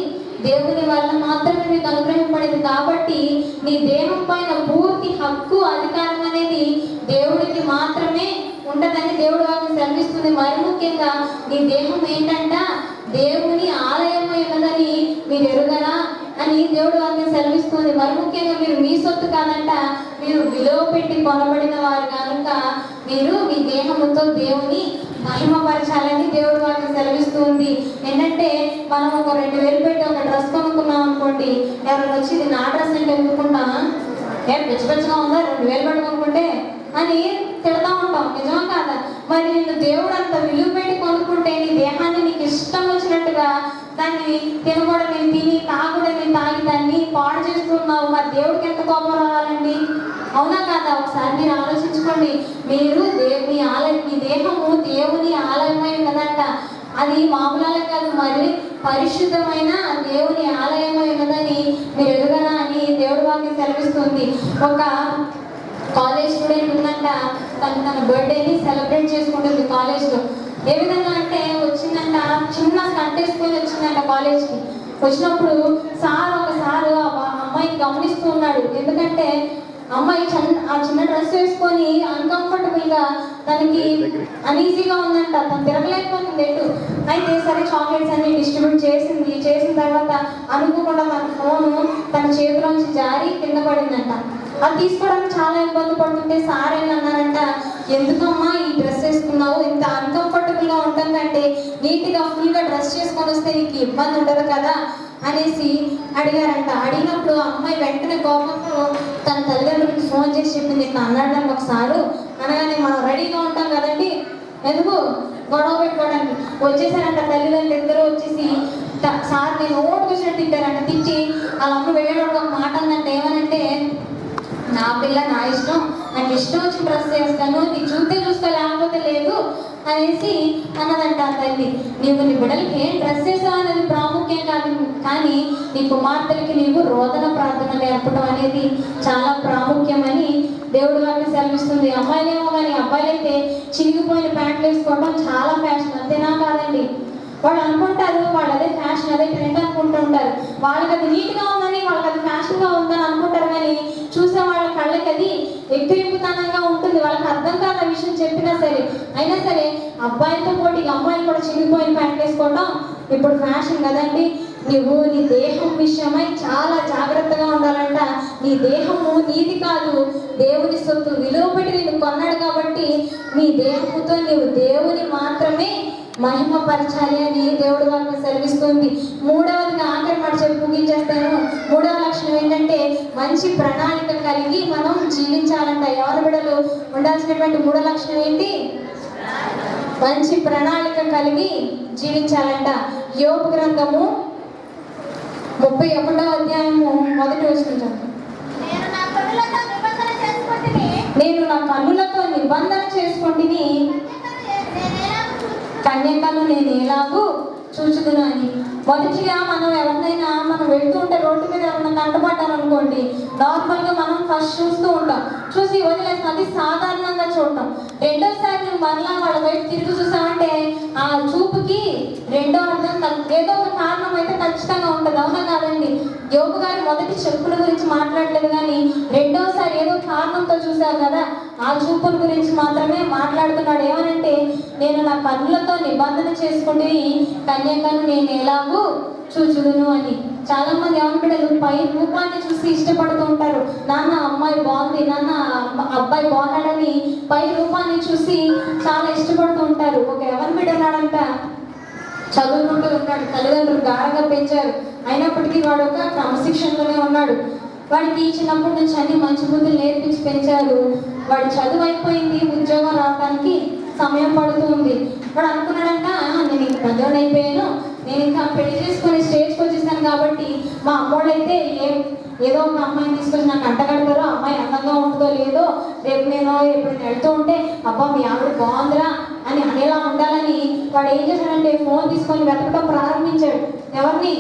దేవుని వల్ల మాత్రమే మీకు అనుగ్రహింపబడింది. కాబట్టి నీ దేహం పైన పూర్తి హక్కు అధికారం అనేది దేవుడికి మాత్రమే ఉంటుందని దేవుడు వాక్యం సెలవిస్తుంది. మరి ముఖ్యంగా నీ దేహం ఏంటంట దేవుని ఆలయమై ఉన్నదని మీరు ఎరుగరా అని దేవుడు వాక్యం సెలవిస్తుంది. మరి ముఖ్యంగా మీరు మీ సొత్తు కాదంట, మీరు విలువ పెట్టి కొనబడిన వారు కనుక మీరు మీ దేహముతో దేవుని మహిమపరచాలని దేవుడు వాక్యం సెలవిస్తుంది. ఏంటంటే మనం ఒక 2000 పెట్టి ఒక డ్రెస్ కొనుక్కున్నాం అనుకోండి, ఎవరైనా వచ్చి ఇది నా డ్రెస్ అంటే కొనుక్కుంటామా? పిచ్చి పిచ్చిగా ఉందా 2000 పెట్టి కొనుక్కుంటే అని తిడతా ఉంటాం, నిజమా కాదా? మరి నిన్ను దేవుడు అంత విలువ పెట్టి కొనుక్కుంటే నీ దేహాన్ని నీకు ఇష్టం వచ్చినట్టుగా దాన్ని తినకూడని తిని తాగుడని తాగి దాన్ని పాడు చేస్తున్నావు, మరి దేవుడికి ఎంత కోపం రావాలండి? అవునా కాదా? ఒకసారి మీరు ఆలోచించుకోండి. మీరు మీ దేహము దేవుని ఆలయమై ఉన్నదంట. అది మామూలు కాదు, మరి పరిశుద్ధమైన దేవుని ఆలయమై ఉన్నదని మీరు ఎదుగనా అని దేవుడి వాక్యం సెలవిస్తుంది. ఒక కాలేజ్ స్టూడెంట్ ఉందంట, తన బర్త్డేని సెలబ్రేట్ చేసుకుంటుంది కాలేజ్లో. ఏ విధంగా అంటే వచ్చిందంట, చిన్న స్కర్ట్ వేసుకొని వచ్చిందంట కాలేజ్కి. వచ్చినప్పుడు ఒకసారి ఆ అమ్మాయిని గమనిస్తూ ఉన్నాడు. ఎందుకంటే అమ్మాయి ఆ చిన్న డ్రెస్ వేసుకొని అన్కంఫర్టబుల్గా తనకి అన్ఈజీగా ఉందంట, తను తిరగలేకపోతుంది ఎటు. అయితే సరే చాక్లెట్స్ అన్ని డిస్ట్రిబ్యూట్ చేసిన తర్వాత అనుకోకుండా తన ఫోను తన చేతిలోంచి జారి కింద పడిందంట. అది తీసుకోవడానికి చాలా ఇబ్బంది పడుతుంటే సార్ ఏం అన్నారంట, ఎందుకమ్మా ఈ డ్రెస్ వేసుకున్నావు, ఇంత అన్కంఫర్టబుల్గా ఉంటుందంటే నీట్గా ఫుల్గా డ్రెస్ చేసుకొని వస్తే నీకు ఇబ్బంది ఉండదు కదా అనేసి అడిగారంట. అడిగినప్పుడు అమ్మాయి వెంటనే కోపంతో తన తల్లిదండ్రులకి ఫోన్ చేసి చెప్పింది, ఇట్లా అన్నాడు ఒకసారి. అనగానే మనం రెడీగా ఉంటాం కదండి, ఎందుకు గొడవ పెట్టుకోవడానికి వచ్చేసారంట. తల్లిదండ్రులు ఇద్దరు వచ్చేసి సార్ నేను ఓటు కూర్చొని తింటారంట. తిట్టి వాళ్ళ అమ్మ వేయడం ఒక మాట అందంటే, ఏమనంటే, నా పిల్ల నా ఇష్టం, నాకు ఇష్టం వచ్చి డ్రెస్ చేస్తాను, నీకు చూస్తే లేకపోతే లేదు అనేసి అన్నదంట ఆ తల్లి. నీవు నీ బిడ్డలకి ఏం డ్రెస్ వేసావు అనేది ప్రాముఖ్యం కాదు, కానీ నీ కుమార్తెలకి నీవు రోదన ప్రార్థన నేర్పడం అనేది చాలా ప్రాముఖ్యమని దేవుడు వారిని సెలవిస్తుంది. అమ్మాయిలేమో కానీ అబ్బాయిలైతే చిరిగిపోయిన ప్యాంట్లు వేసుకోవడం చాలా ఫ్యాషన్, అంతేనా కాదండి? వాళ్ళు అనుకుంటారు వాళ్ళు అదే ఫ్యాషన్ అదే ట్రెండ్ అనుకుంటుంటారు. వాళ్ళకి అది నీట్గా ఉందని వాళ్ళకి అది ఫ్యాషన్గా ఉందని అనుకుంటారు, కానీ చూసే వాళ్ళ కళ్ళకి అది ఎక్కిరింపుతనంగా ఉంటుంది. వాళ్ళకి అర్థం కాదు ఆ విషయం చెప్పినా సరే. అయినా సరే అబ్బాయిలతో పోటీగా అమ్మాయిలు కూడా చిరిగిపోయిన ప్యాంట్ వేసుకోవడం ఇప్పుడు ఫ్యాషన్ కదండి. నువ్వు నీ దేహం విషయమై చాలా జాగ్రత్తగా ఉండాలంట. నీ దేహము నీది కాదు, దేవుని సొత్తు. విలువ పెట్టి నిన్ను కొన్నాడు కాబట్టి నీ దేహముతో నీవు దేవుని మాత్రమే మహిమపరచాలి అని దేవుడు వాళ్ళని సెలవిస్తుంది. మూడవదిగా ఆఖరి మాట చెప్పి ముగించేస్తాను. మూడవ లక్షణం ఏంటంటే మంచి ప్రణాళిక కలిగి మనం జీవించాలంట. ఎవరి బిడ్డలు ఉండాల్సినటువంటి మూడో లక్షణం ఏంటి? మంచి ప్రణాళిక కలిగి జీవించాలంట. యోబు గ్రంథము 31వ అధ్యాయము 1వ వచనం. నేను నా కన్నులతో నిబంధన చేసుకుంటుని, కన్యకను నేను ఎలాగూ చూచుదును అని. మొదటిగా మనం ఎవరినైనా మనం వెళ్తూ ఉంటే రోడ్డు మీద ఎవరైనా కంటపడ్డారనుకోండి, నార్మల్గా మనం ఫస్ట్ చూస్తూ ఉంటాం, చూసి వదిలేస్తాం, అది సాధారణంగా చూడటం. రెండోసారి నువ్వు మరలా వాళ్ళ వైపు తిరిగి చూసామంటే ఆ చూపుకి రెండో అర్థం ఏదో ఒక కారణం అయితే ఖచ్చితంగా ఉంటుంది, అవునా కాదండి? యోబు గారు మొదటి చెప్పుల గురించి మాట్లాడలేదు, కానీ రెండోసారి ఏదో కారణంతో చూసావు కదా, ఆ చూపుల గురించి మాత్రమే మాట్లాడుతున్నాడు. ఏమనంటే, నేను నా కన్నులతో నిబంధన చేసుకుంటే కన్యకను నేను ఎలాగూ చూచుదును అని. చాలా మంది ఎవరి బిడ్డలు పై రూపాన్ని చూసి ఇష్టపడుతూ ఉంటారు. నాన్న అమ్మాయి బాగుంది, నాన్న అబ్బాయి బాగున్నాడని పై రూపాన్ని చూసి చాలా ఇష్టపడుతూ ఉంటారు. ఒక ఎవరి బిడ్డ ఉన్నాడంట, చదువుకుంటూ ఉంటాడు, తల్లిదండ్రులు గారంగా పెంచారు, అయినప్పటికీ వాడు ఒక క్రమశిక్షణలోనే ఉన్నాడు. వాడికి చిన్నప్పటి నుంచి అన్ని మంచి బుద్ధులు నేర్పించి పెంచారు. వాడి చదువు అయిపోయింది, ఉద్యోగం రావడానికి సమయం పడుతుంది. వాడు అనుకున్నాడంట, నేను ఇంక పెద్దవాడు అయిపోయాను, నేను ఇంకా పెళ్లి చేసుకొని స్టేజ్కి వచ్చేసాను కాబట్టి మా అమ్మోళ్ళు అయితే ఏదో ఒక అమ్మాయిని తీసుకొచ్చి నాకు అంటగడతారో, అమ్మాయి అందంగా ఉంటుందో లేదో, రేపు నేను ఎప్పుడు వెళ్తూ ఉంటే అబ్బా మీ ఆవిడ బాగుందిరా అని అనేలా ఉండాలని వాడు ఏం చేశాడంటే ఫోన్ తీసుకొని వెతకడం ప్రారంభించాడు. ఎవరిని?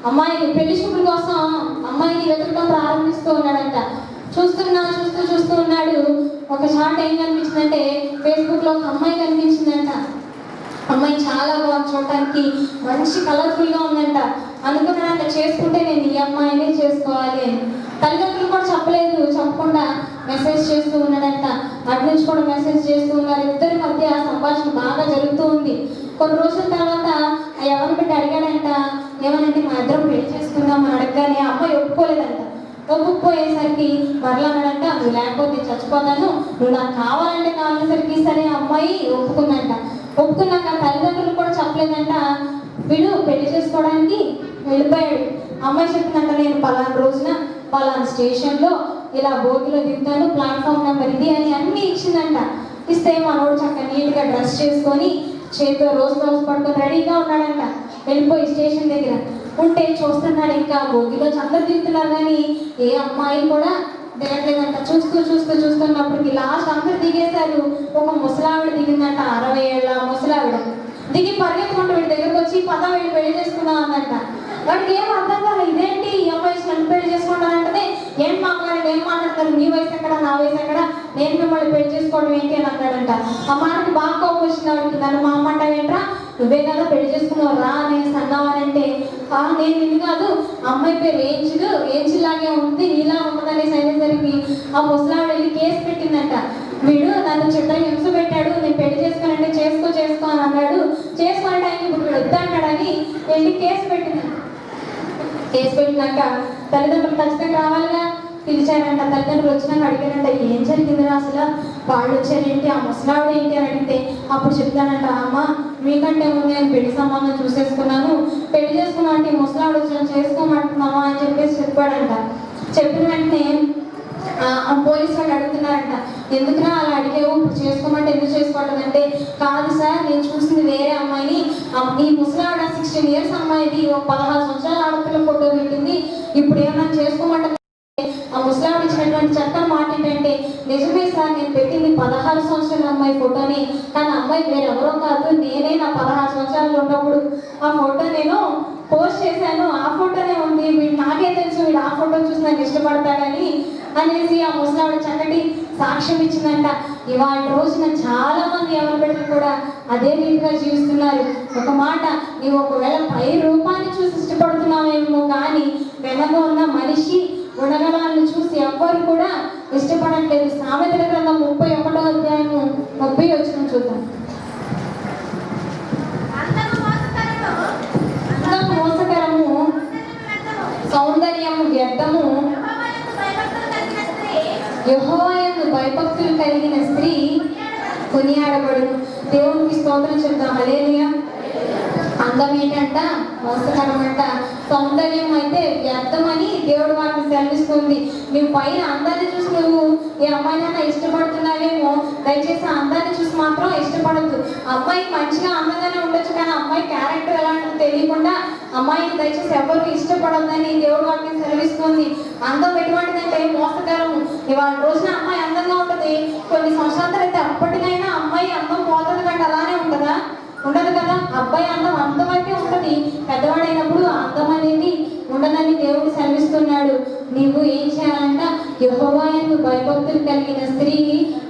అమ్మాయిని. పెళ్లి చూపుల కోసం అమ్మాయిని వెతకడం ప్రారంభిస్తూ ఉన్నాడంట. చూస్తూ ఉన్నాడు. ఒక షాట్ ఏం కనిపించిందంటే, ఫేస్బుక్లో ఒక అమ్మాయి కనిపించిందంట. అమ్మాయి చాలా బాగా చూడటానికి మంచి కలర్ఫుల్గా ఉందంట. అనుకున్నాడంట, చేసుకుంటే నేను ఈ అమ్మాయినే చేసుకోవాలి అని. తల్లిదండ్రులు కూడా చెప్పకుండా మెసేజ్ చేస్తూ ఉన్నాడంట. అటు నుంచి కూడా మెసేజ్ చేస్తూ ఉన్నారు. ఇద్దరి మధ్య సంభాషణ బాగా జరుగుతూ ఉంది. కొన్ని రోజుల తర్వాత ఎవరి బిడ్డ అడిగాడంట, ఏమనంటే మా ఇద్దరం పెళ్లి చేసుకుందాం అని అడగగానే అమ్మాయి ఒప్పుకోలేదంట. ఒప్పుకోయేసరికి మరలా అన్నాడంట, నువ్వు లేకపోతే చచ్చిపోతాను, నువ్వు నాకు కావాలంటే కావాలనేసరికి సరే అమ్మాయి ఒప్పుకున్నాక తల్లిదండ్రులు కూడా చెప్పలేదంట. వీడు పెళ్లి చేసుకోవడానికి వెళ్ళిపోయాడు. అమ్మాయి చెప్పిందంట, నేను పలానా రోజున పలానా స్టేషన్లో ఇలా బోగిలో దిగుతాను, ప్లాట్ఫామ్ నెంబర్ ఇది అని అన్నీ ఇచ్చిందంట. ఇస్తే మనోడు చక్కగా నీట్గా డ్రెస్ చేసుకొని చేతితో రోజు పట్టుకొని రెడీగా ఉన్నాడంట. వెళ్ళిపోయి స్టేషన్ దగ్గర ఉంటే చూస్తున్నాడు, ఇంకా భోగిలో అందరు దిగుతున్నారు కానీ ఏ అమ్మాయి కూడా దిగట్లేదంట. చూస్తున్నప్పటికి లాస్ట్ అందరు దిగేశారు. ఒక ముసలావిడ దిగిందంట, 60 ఏళ్ళ ముసలావిడ దిగి పరిగెత్తుకుంటూ వీడి దగ్గరకు వచ్చి పద వీళ్ళు పెళ్లి చేసుకుందాం అన్నట్ట. వాడికి ఏం అర్థం కాదు, ఇదేంటి ఈ అమ్మాయి నన్ను పెళ్లి చేసుకుంటానంటే, ఏం మాట్లాడారు, ఏం మాట్లాడతారు, నీ వయసు ఎక్కడ నా వయసు ఎక్కడ, నేను మిమ్మల్ని పెళ్లి చేసుకోవడం ఏంటి అని అన్నాడంట. ఆ మాటకి బాగా కోపం వచ్చింది వాడికి. నన్ను మా అమ్మ అంటావేంట్రా, నువ్వే కదా పెళ్లి చేసుకున్నావు రా అనేసి అన్నావనంటే, నేను నిన్ను కాదు, అమ్మాయి పేరు ఏంజిల్ లాగే ఉంది, నీలా ఉంటుంది అనేసి అనేసరికి ఆ ముసలావిడ వెళ్ళి కేసు పెట్టిందంట. వీడు నన్ను చిత్రహింస పెట్టాడు, నేను పెళ్లి చేసుకోనంటే చేసుకో అని అన్నాడు, చేసుకోనంటే ఆయన ఇప్పుడు వీడు వద్దన్నాడని వెళ్ళి కేసు పెట్టింది. కేసు పెట్టినాక తల్లిదండ్రులు ఖచ్చితంగా రావాలిగా, పిలిచారంట. తల్లిదండ్రులు వచ్చినాక అడిగారంట, ఏం జరిగిందిరా అసలు, వాళ్ళు వచ్చారేంటి, ఆ ముసలావిడ ఏంటి అని అడిగితే అప్పుడు చెప్తానంట, అమ్మ మీకంటే ముందు నేను పెళ్లి సంబంధం చూసేసుకున్నాను, పెళ్లి చేసుకున్నా అంటే ముసలావిడ వచ్చిన చేసుకోమంటున్నావా అని చెప్పేసి చెప్పాడంట. చెప్పిన వెంటనే పోలీసు వాళ్ళు అడుగుతున్నారంట, ఎందుకురా అలా అడిగావు, ఇప్పుడు చేసుకోమంటే ఎందుకు చేసుకోవట్లేదంటే, కాదు సార్ నేను చూసింది వేరే అమ్మాయిని, ఈ ముసలావిడ 16 ఇయర్స్ అమ్మాయిది, 16 సంవత్సరాల ఆడపిల్ల ఫోటో పెట్టింది, ఇప్పుడు ఏమన్నా చేసుకోమంటే ఆ ముసలావిడ ఇచ్చినటువంటి చట్టం మాట ఏంటంటే, నిజమే సార్ నేను పెట్టింది 16 సంవత్సరాల అమ్మాయి ఫోటోని, కానీ అమ్మాయి వేరెవరో కాదు, నేనే నా 16 సంవత్సరాలు ఉన్నప్పుడు ఆ ఫోటో నేను పోస్ట్ చేశాను, ఆ ఫోటోనే ఉంది, వీడు నాకే తెలుసు వీడు ఆ ఫోటో చూసి నాకు ఇష్టపడతాడని అనేసి ఆ ముసలావిడ చక్కటి సాక్ష్యం ఇచ్చిందంట. ఇవాళ రోజున చాలా మంది ఎవరి బిడ్డలు కూడా అదే రీతిగా జీవిస్తున్నారు. ఒక మాట, నీవు ఒకవేళ పై రూపాన్ని చూసి ఇష్టపడుతున్నావేమో కానీ వెనక ఉన్న మనిషి గుణగణాలను చూసి ఎవ్వరు కూడా ఇష్టపడట్లేదు. సామెతల గ్రంథం 31వ అధ్యాయము 30 వచనం చూద్దాం. మోసకరము సౌందర్యము వ్యర్థము, యెహోవా యందు భయభక్తులు కలిగిన స్త్రీ కొనియాడబడును. దేవునికి స్తోత్రం చెప్తాం. హల్లెలూయా. అందం ఏంటంట, మోసకరం అంట. సౌందర్యం అయితే వ్యర్థమని దేవుడు వాటిని సెలవిస్తుంది. నువ్వు పైన అందాన్ని చూసి నువ్వు ఏ అమ్మాయినైనా ఇష్టపడుతున్నావేమో, దయచేసి అందాన్ని చూసి మాత్రం ఇష్టపడద్దు. అమ్మాయి మంచిగా అందంగానే ఉండొచ్చు, కానీ అమ్మాయి క్యారెక్టర్ ఎలాంటిదో తెలియకుండా అమ్మాయిని దయచేసి ఎవరికి ఇష్టపడద్దని దేవుడు వాటిని సెలవిస్తుంది. అందం ఎటువంటిదంటే మోసకరం. ఇవాళ రోజున అమ్మాయి అందంగా ఉంటుంది, కొన్ని సంవత్సరాల తర్వాత అప్పటికైనా అమ్మాయి అందం పోతుంది కంటే అలానే ఉంటుందా? ఉండదు కదా. అబ్బాయి అందం అంతవరకే ఉంటుంది, పెద్దవాడైనప్పుడు అందం అనేది ఉండదని దేవుడు సెలవిస్తున్నాడు. నీవు ఏం చేయాలంట, యెహోవా యందు భయభక్తులు కలిగిన స్త్రీ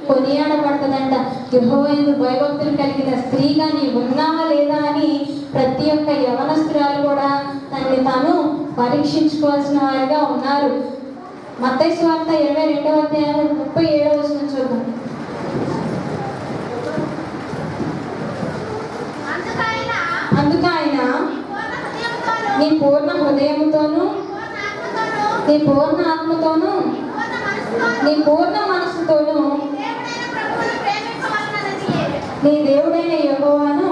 కొనియాడబడుతుందంట. యెహోవా యందు భయభక్తులు కలిగిన స్త్రీగా నీవు ఉన్నావా లేదా అని ప్రతి ఒక్క యవనస్తురాలు కూడా తనని తాను పరీక్షించుకోవాల్సిన వారిగా ఉన్నారు. మత్తయి సువార్త 22వ అధ్యాయం 37వ వచనం చూద్దాం. అందుకు ఆయన నీ పూర్ణ హృదయముతోను, నీ పూర్ణ ఆత్మతోను, నీ పూర్ణ మనస్సుతోను నీ దేవుడైన యెహోవాను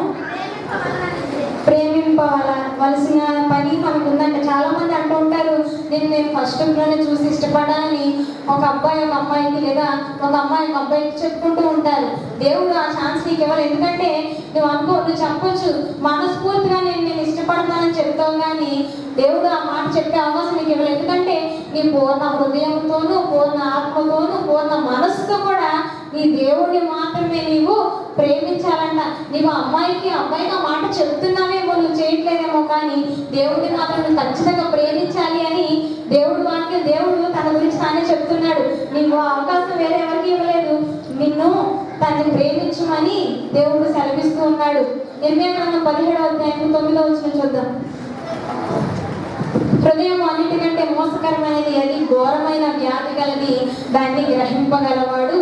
ప్రేమింపవలసిన పని మనకు ఉందంటే. చాలా మంది అంటూ ఉంటారు, నేను ఫస్ట్ లోనే చూసి ఇష్టపడాలని ఒక అబ్బాయి ఒక అమ్మాయికి, లేదా ఒక అమ్మాయి ఒక అబ్బాయికి చెప్పుకుంటూ ఉంటారు. దేవుడు ఆ ఛాన్స్ నీకు ఇవ్వాలి. ఎందుకంటే నువ్వు చెప్పొచ్చు, మనస్ఫూర్తిగా నేను ఇష్టపడతానని చెప్తావు, కానీ దేవుడు ఆ మాట చెప్పే అవకాశం నీకు ఇవ్వాలి. ఎందుకంటే నీ పూర్ణ హృదయంతోనూ, పూర్ణ ఆత్మతోనూ, పూర్ణ మనస్సుతో కూడా నీ దేవుడిని మాత్రమే నీవు ప్రేమించాలంట. నీవు అబ్బాయికి ఆ మాట చెప్తున్నావేమో, నువ్వు చేయట్లేదేమో, కానీ దేవుడిని మాత్రం నువ్వు ఖచ్చితంగా ప్రేమించాలి అని దేవుడు తన గురించి తానే చెప్తున్నాడు. నీకు అవకాశం వేరే ఎవరికి ఇవ్వలేదు, నిన్ను తనని ప్రేమించమని దేవుడు సెలవిస్తూ ఉన్నాడు. ఇర్మియా గ్రంథం 17వ అధ్యాయం 9వ వచనం చూద్దాం. హృదయం అన్నిటికంటే మోసకరమైనది, అది ఘోరమైన వ్యాధి గలది, దాన్ని గ్రహింపగలవాడు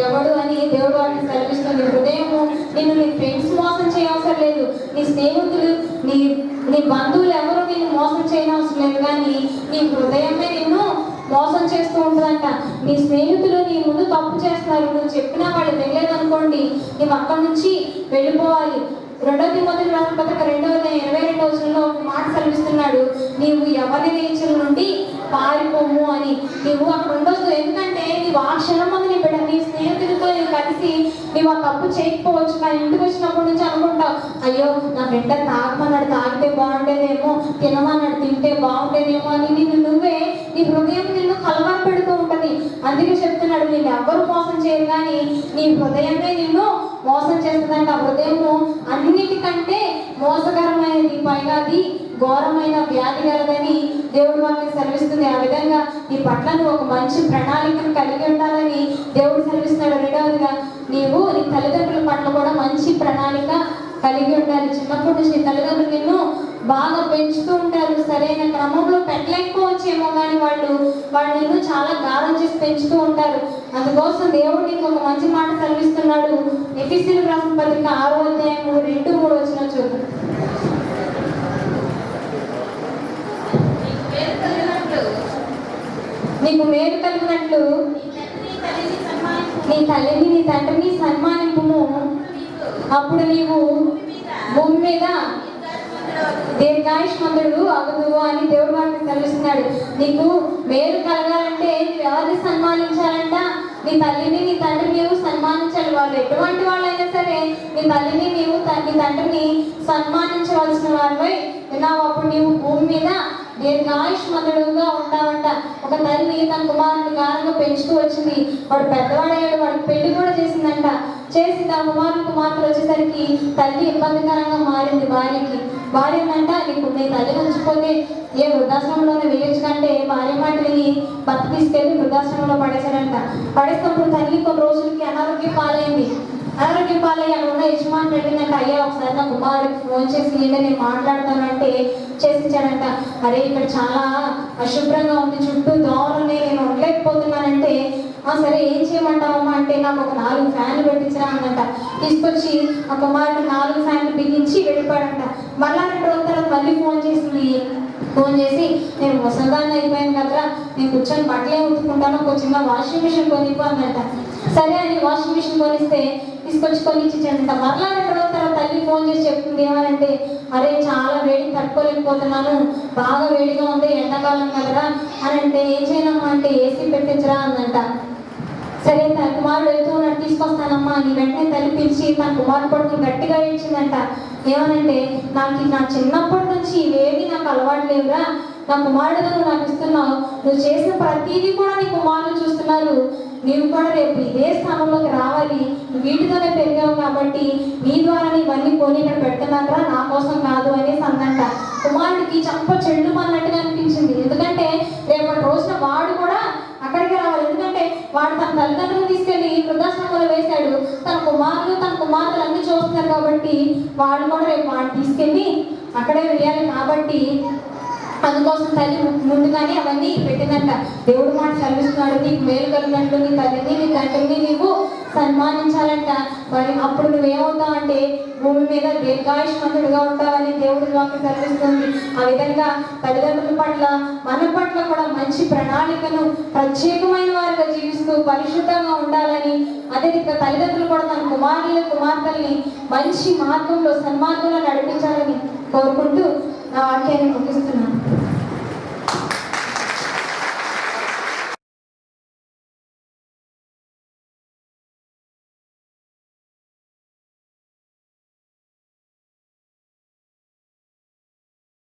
ఎవడు అని దేవుడు వాటిని సెలవిస్తుంది. హృదయము నిన్ను నీ ఫ్రెండ్స్ మోసం చేయవసరం లేదు, నీ స్నేహితులు, నీ బంధువులు ఎవరు నిన్ను మోసం చేయనవసరం లేదు, కానీ నీ హృదయమే నిన్ను మోసం చేస్తూ ఉంటుందంట. నీ స్నేహితులు నీ ముందు తప్పు చేస్తున్నారు, నువ్వు చెప్పినా వాళ్ళు తెలియదు అనుకోండి, నువ్వు అక్కడి నుంచి వెళ్ళిపోవాలి. 2 తిమోతి రాసిన పత్రిక 2వ అధ్యాయం 22వ వచనంలో ఒక మాట సెలవిస్తున్నాడు, నీవు ఎవరి నేచర్ నుండి పారిపోము అని. నువ్వు అక్కడ ఉండొద్దు, ఎందుకంటే నీవు ఆ క్షణం మంది నీ స్నేహితులతో నీవు కలిసి నీవు ఆ తప్పు చేయకపోవచ్చు, కానీ ఇంటికి వచ్చినప్పటి నుంచి అనుకుంటావు, అయ్యో నా ఫ్రెండ్ తాగమన్నాడు, తాగితే బాగుండేదేమో, తినమన్నాడు, తింటే బాగుండేదేమో అని నువ్వే నీ హృదయం నిన్ను కలవర పెడుతూ ఉంటుంది. అందుకే చెప్తున్నాడు, నేను ఎవ్వరు మోసం చేయరు కానీ నీ హృదయమే నిన్ను మోసం చేస్తుందంట. ఆ హృదయము అన్నిటికంటే మోసకరమైనది, పైగా అది ఘోరమైన వ్యాధి కలదని దేవుడు వాక్యం సెలవిస్తుంది. ఆ విధంగా నీ పట్ల నువ్వు ఒక మంచి ప్రణాళికను కలిగి ఉండాలని దేవుడు సెలవిస్తున్నాడు. రెండవదిగా నీవు నీ తల్లిదండ్రుల పట్ల కూడా మంచి ప్రణాళిక కలిగి ఉండాలి. చిన్నప్పటి నుంచి నీ తల్లిదండ్రులు నిన్ను బాగా పెంచుతూ ఉంటారు, సరైన క్రమంలో పెట్టలేకపోవచ్చేమో కానీ వాళ్ళు నిన్ను చాలా గారం చేసి పెంచుతూ ఉంటారు. అందుకోసం దేవుడు నీకు ఒక మంచి మాట సెలవిస్తున్నాడు. ఎఫెసీయులకు రాసిన పత్రిక 6వ అధ్యాయం 2-3 వచనం చూద్దాం. నీకు మేలు కలిగినట్లు నీ తల్లిని నీ తండ్రిని సన్మానింపుము, అప్పుడు నీవు భూమి మీద దీర్ఘాయుష్మంతుడు అగుదువు అని దేవుడు వాటిని తెలుస్తున్నాడు. నీకు మేలు కలగాలంటే నువ్వు ఎవరిని సన్మానించాలంట? నీ తల్లిని నీ తండ్రిని నీవు సన్మానించాలి. వాళ్ళు ఎటువంటి వాళ్ళైనా సరే నీ తల్లిని నీవు నీ తండ్రిని సన్మానించవలసిన వారిపై విన్నావు. అప్పుడు నీవు భూమి మీద దీర్ఘాయుష్మంతుడుగా ఉంటావంట. ఒక తల్లి తన కుమారుని గారంగా పెంచుతూ వచ్చింది. వాడు పెద్దవాడయ్యాడు, వాడికి పెళ్లి కూడా చేసిందంట. చేసి తన కుమార్తెలు వచ్చేసరికి తల్లి ఇబ్బందికరంగా మారింది భార్యకి. భార్య అంట, నీకు నీ తల్లి ఉంచిపోతే ఏ వృద్ధాశ్రమంలోనే వేయొచ్చు కంటే భార్య మాట విని భర్త తీసుకెళ్ళి వృద్ధాశ్రమంలో పడేశాడంట. పడేసినప్పుడు తల్లి కొన్ని రోజులకి అనారోగ్యం పాలైంది. అనారోగ్యం పాలయ్యి అక్కడ ఉన్న యజమాని అడిగిందంట, అయ్యా ఒకసారి నా కుమారుడికి ఫోన్ చేసి నేను మాట్లాడతానంటే చేసించాడంట. అరే ఇక్కడ చాలా అశుభ్రంగా ఉంది, చుట్టూ దోమలు, నేను ఉండలేకపోతున్నానంటే సరే ఏం చేయమంటావమ్మా అంటే నాకు ఒక 4 ఫ్యాన్లు పెట్టించరా అందంట. తీసుకొచ్చి ఆ కుమారుడు 4 ఫ్యాన్లు బిగించి వెళ్ళిపోయాడంట. మళ్ళా 2 రోజుల తర్వాత మళ్ళీ ఫోన్ చేసింది. ఫోన్ చేసి నేను ముసల్దాన్ని అయిపోయాను కదరా, నేను కూర్చొని బట్టలే ఉతుకుంటాను, ఒక చిన్న వాషింగ్ మిషన్ కొనిపోందంట. సరే అని వాషింగ్ మిషన్ కొనిస్తే తీసుకొచ్చి కొనిచ్చేటంట. మరలా 2 రోజుల తర్వాత తల్లి ఫోన్ చేసి చెప్తుంది ఏమనంటే, అరే చాలా వేడి తట్టుకోలేకపోతున్నాను, బాగా వేడిగా ఉంది, ఎండాకాలం కదరా అని అంటే ఏం చేయనమ్మా అంటే ఏసీ పెట్టించరా అందంట. సరే తన కుమారుడు వెళ్తూ ఉన్నట్టు తీసుకొస్తానమ్మా అని వెంటనే తల్లి పిలిచి తన కుమారుడు పడుకుని గట్టిగా ఇచ్చిందంట. ఏమనంటే, నా చిన్నప్పటి నుంచి ఇవేవి నాకు అలవాటు లేవురా, నా కుమారుడుగా నువ్వు నాకు ఇస్తున్నావు, నువ్వు చేసిన ప్రతిదీ కూడా నీ కుమారులు చూస్తున్నారు, నీవు కూడా రేపు ఇదే స్థానంలోకి రావాలి, వీటితోనే పెరిగావు కాబట్టి నీ ద్వారా ఇవన్నీ కొని ఇక్కడ పెడుతున్నారా, నా కోసం కాదు అనేసి అందంట. కుమారుడికి చంప చెల్లు అన్నట్టుగా అనిపించింది. ఎందుకంటే రేపటి రోజున వాడు కూడా అక్కడికి రావాలి. ఎందుకంటే వాడు తన తల్లిదండ్రులను తీసుకెళ్ళి వృద్ధాశ్రమంలో వేశాడు, తన కుమార్తెలు అన్ని చూస్తున్నారు కాబట్టి వాడు కూడా రేపు వాడిని తీసుకెళ్ళి అక్కడే వేయాలి. కాబట్టి అందుకోసం తల్లి ముందుగానే అవన్నీ పెట్టిందంట. దేవుడు మాట చదివిస్తున్నాడు, నీకు మేలు కలిగినట్లు నీ తల్లిని నీ తండ్రిని నీవు సన్మానించాలంట. మరి అప్పుడు నువ్వేమవుతావు అంటే భూమి మీద దీర్ఘాయుష్మంతుడిగా ఉంటావని దేవుడి వాక్యం చదివిస్తుంది. ఆ విధంగా తల్లిదండ్రుల పట్ల మన పట్ల కూడా మంచి ప్రణాళికను ప్రత్యేకమైన వారిగా జీవిస్తూ పరిశుద్ధంగా ఉండాలని, అదే రీతిగా తల్లిదండ్రులు కూడా తన కుమార్తెల్ని మంచి మార్గంలో సన్మార్గంలో నడిపించాలని కోరుకుంటూ నా వాక్యాన్ని ముగిస్తున్నాను.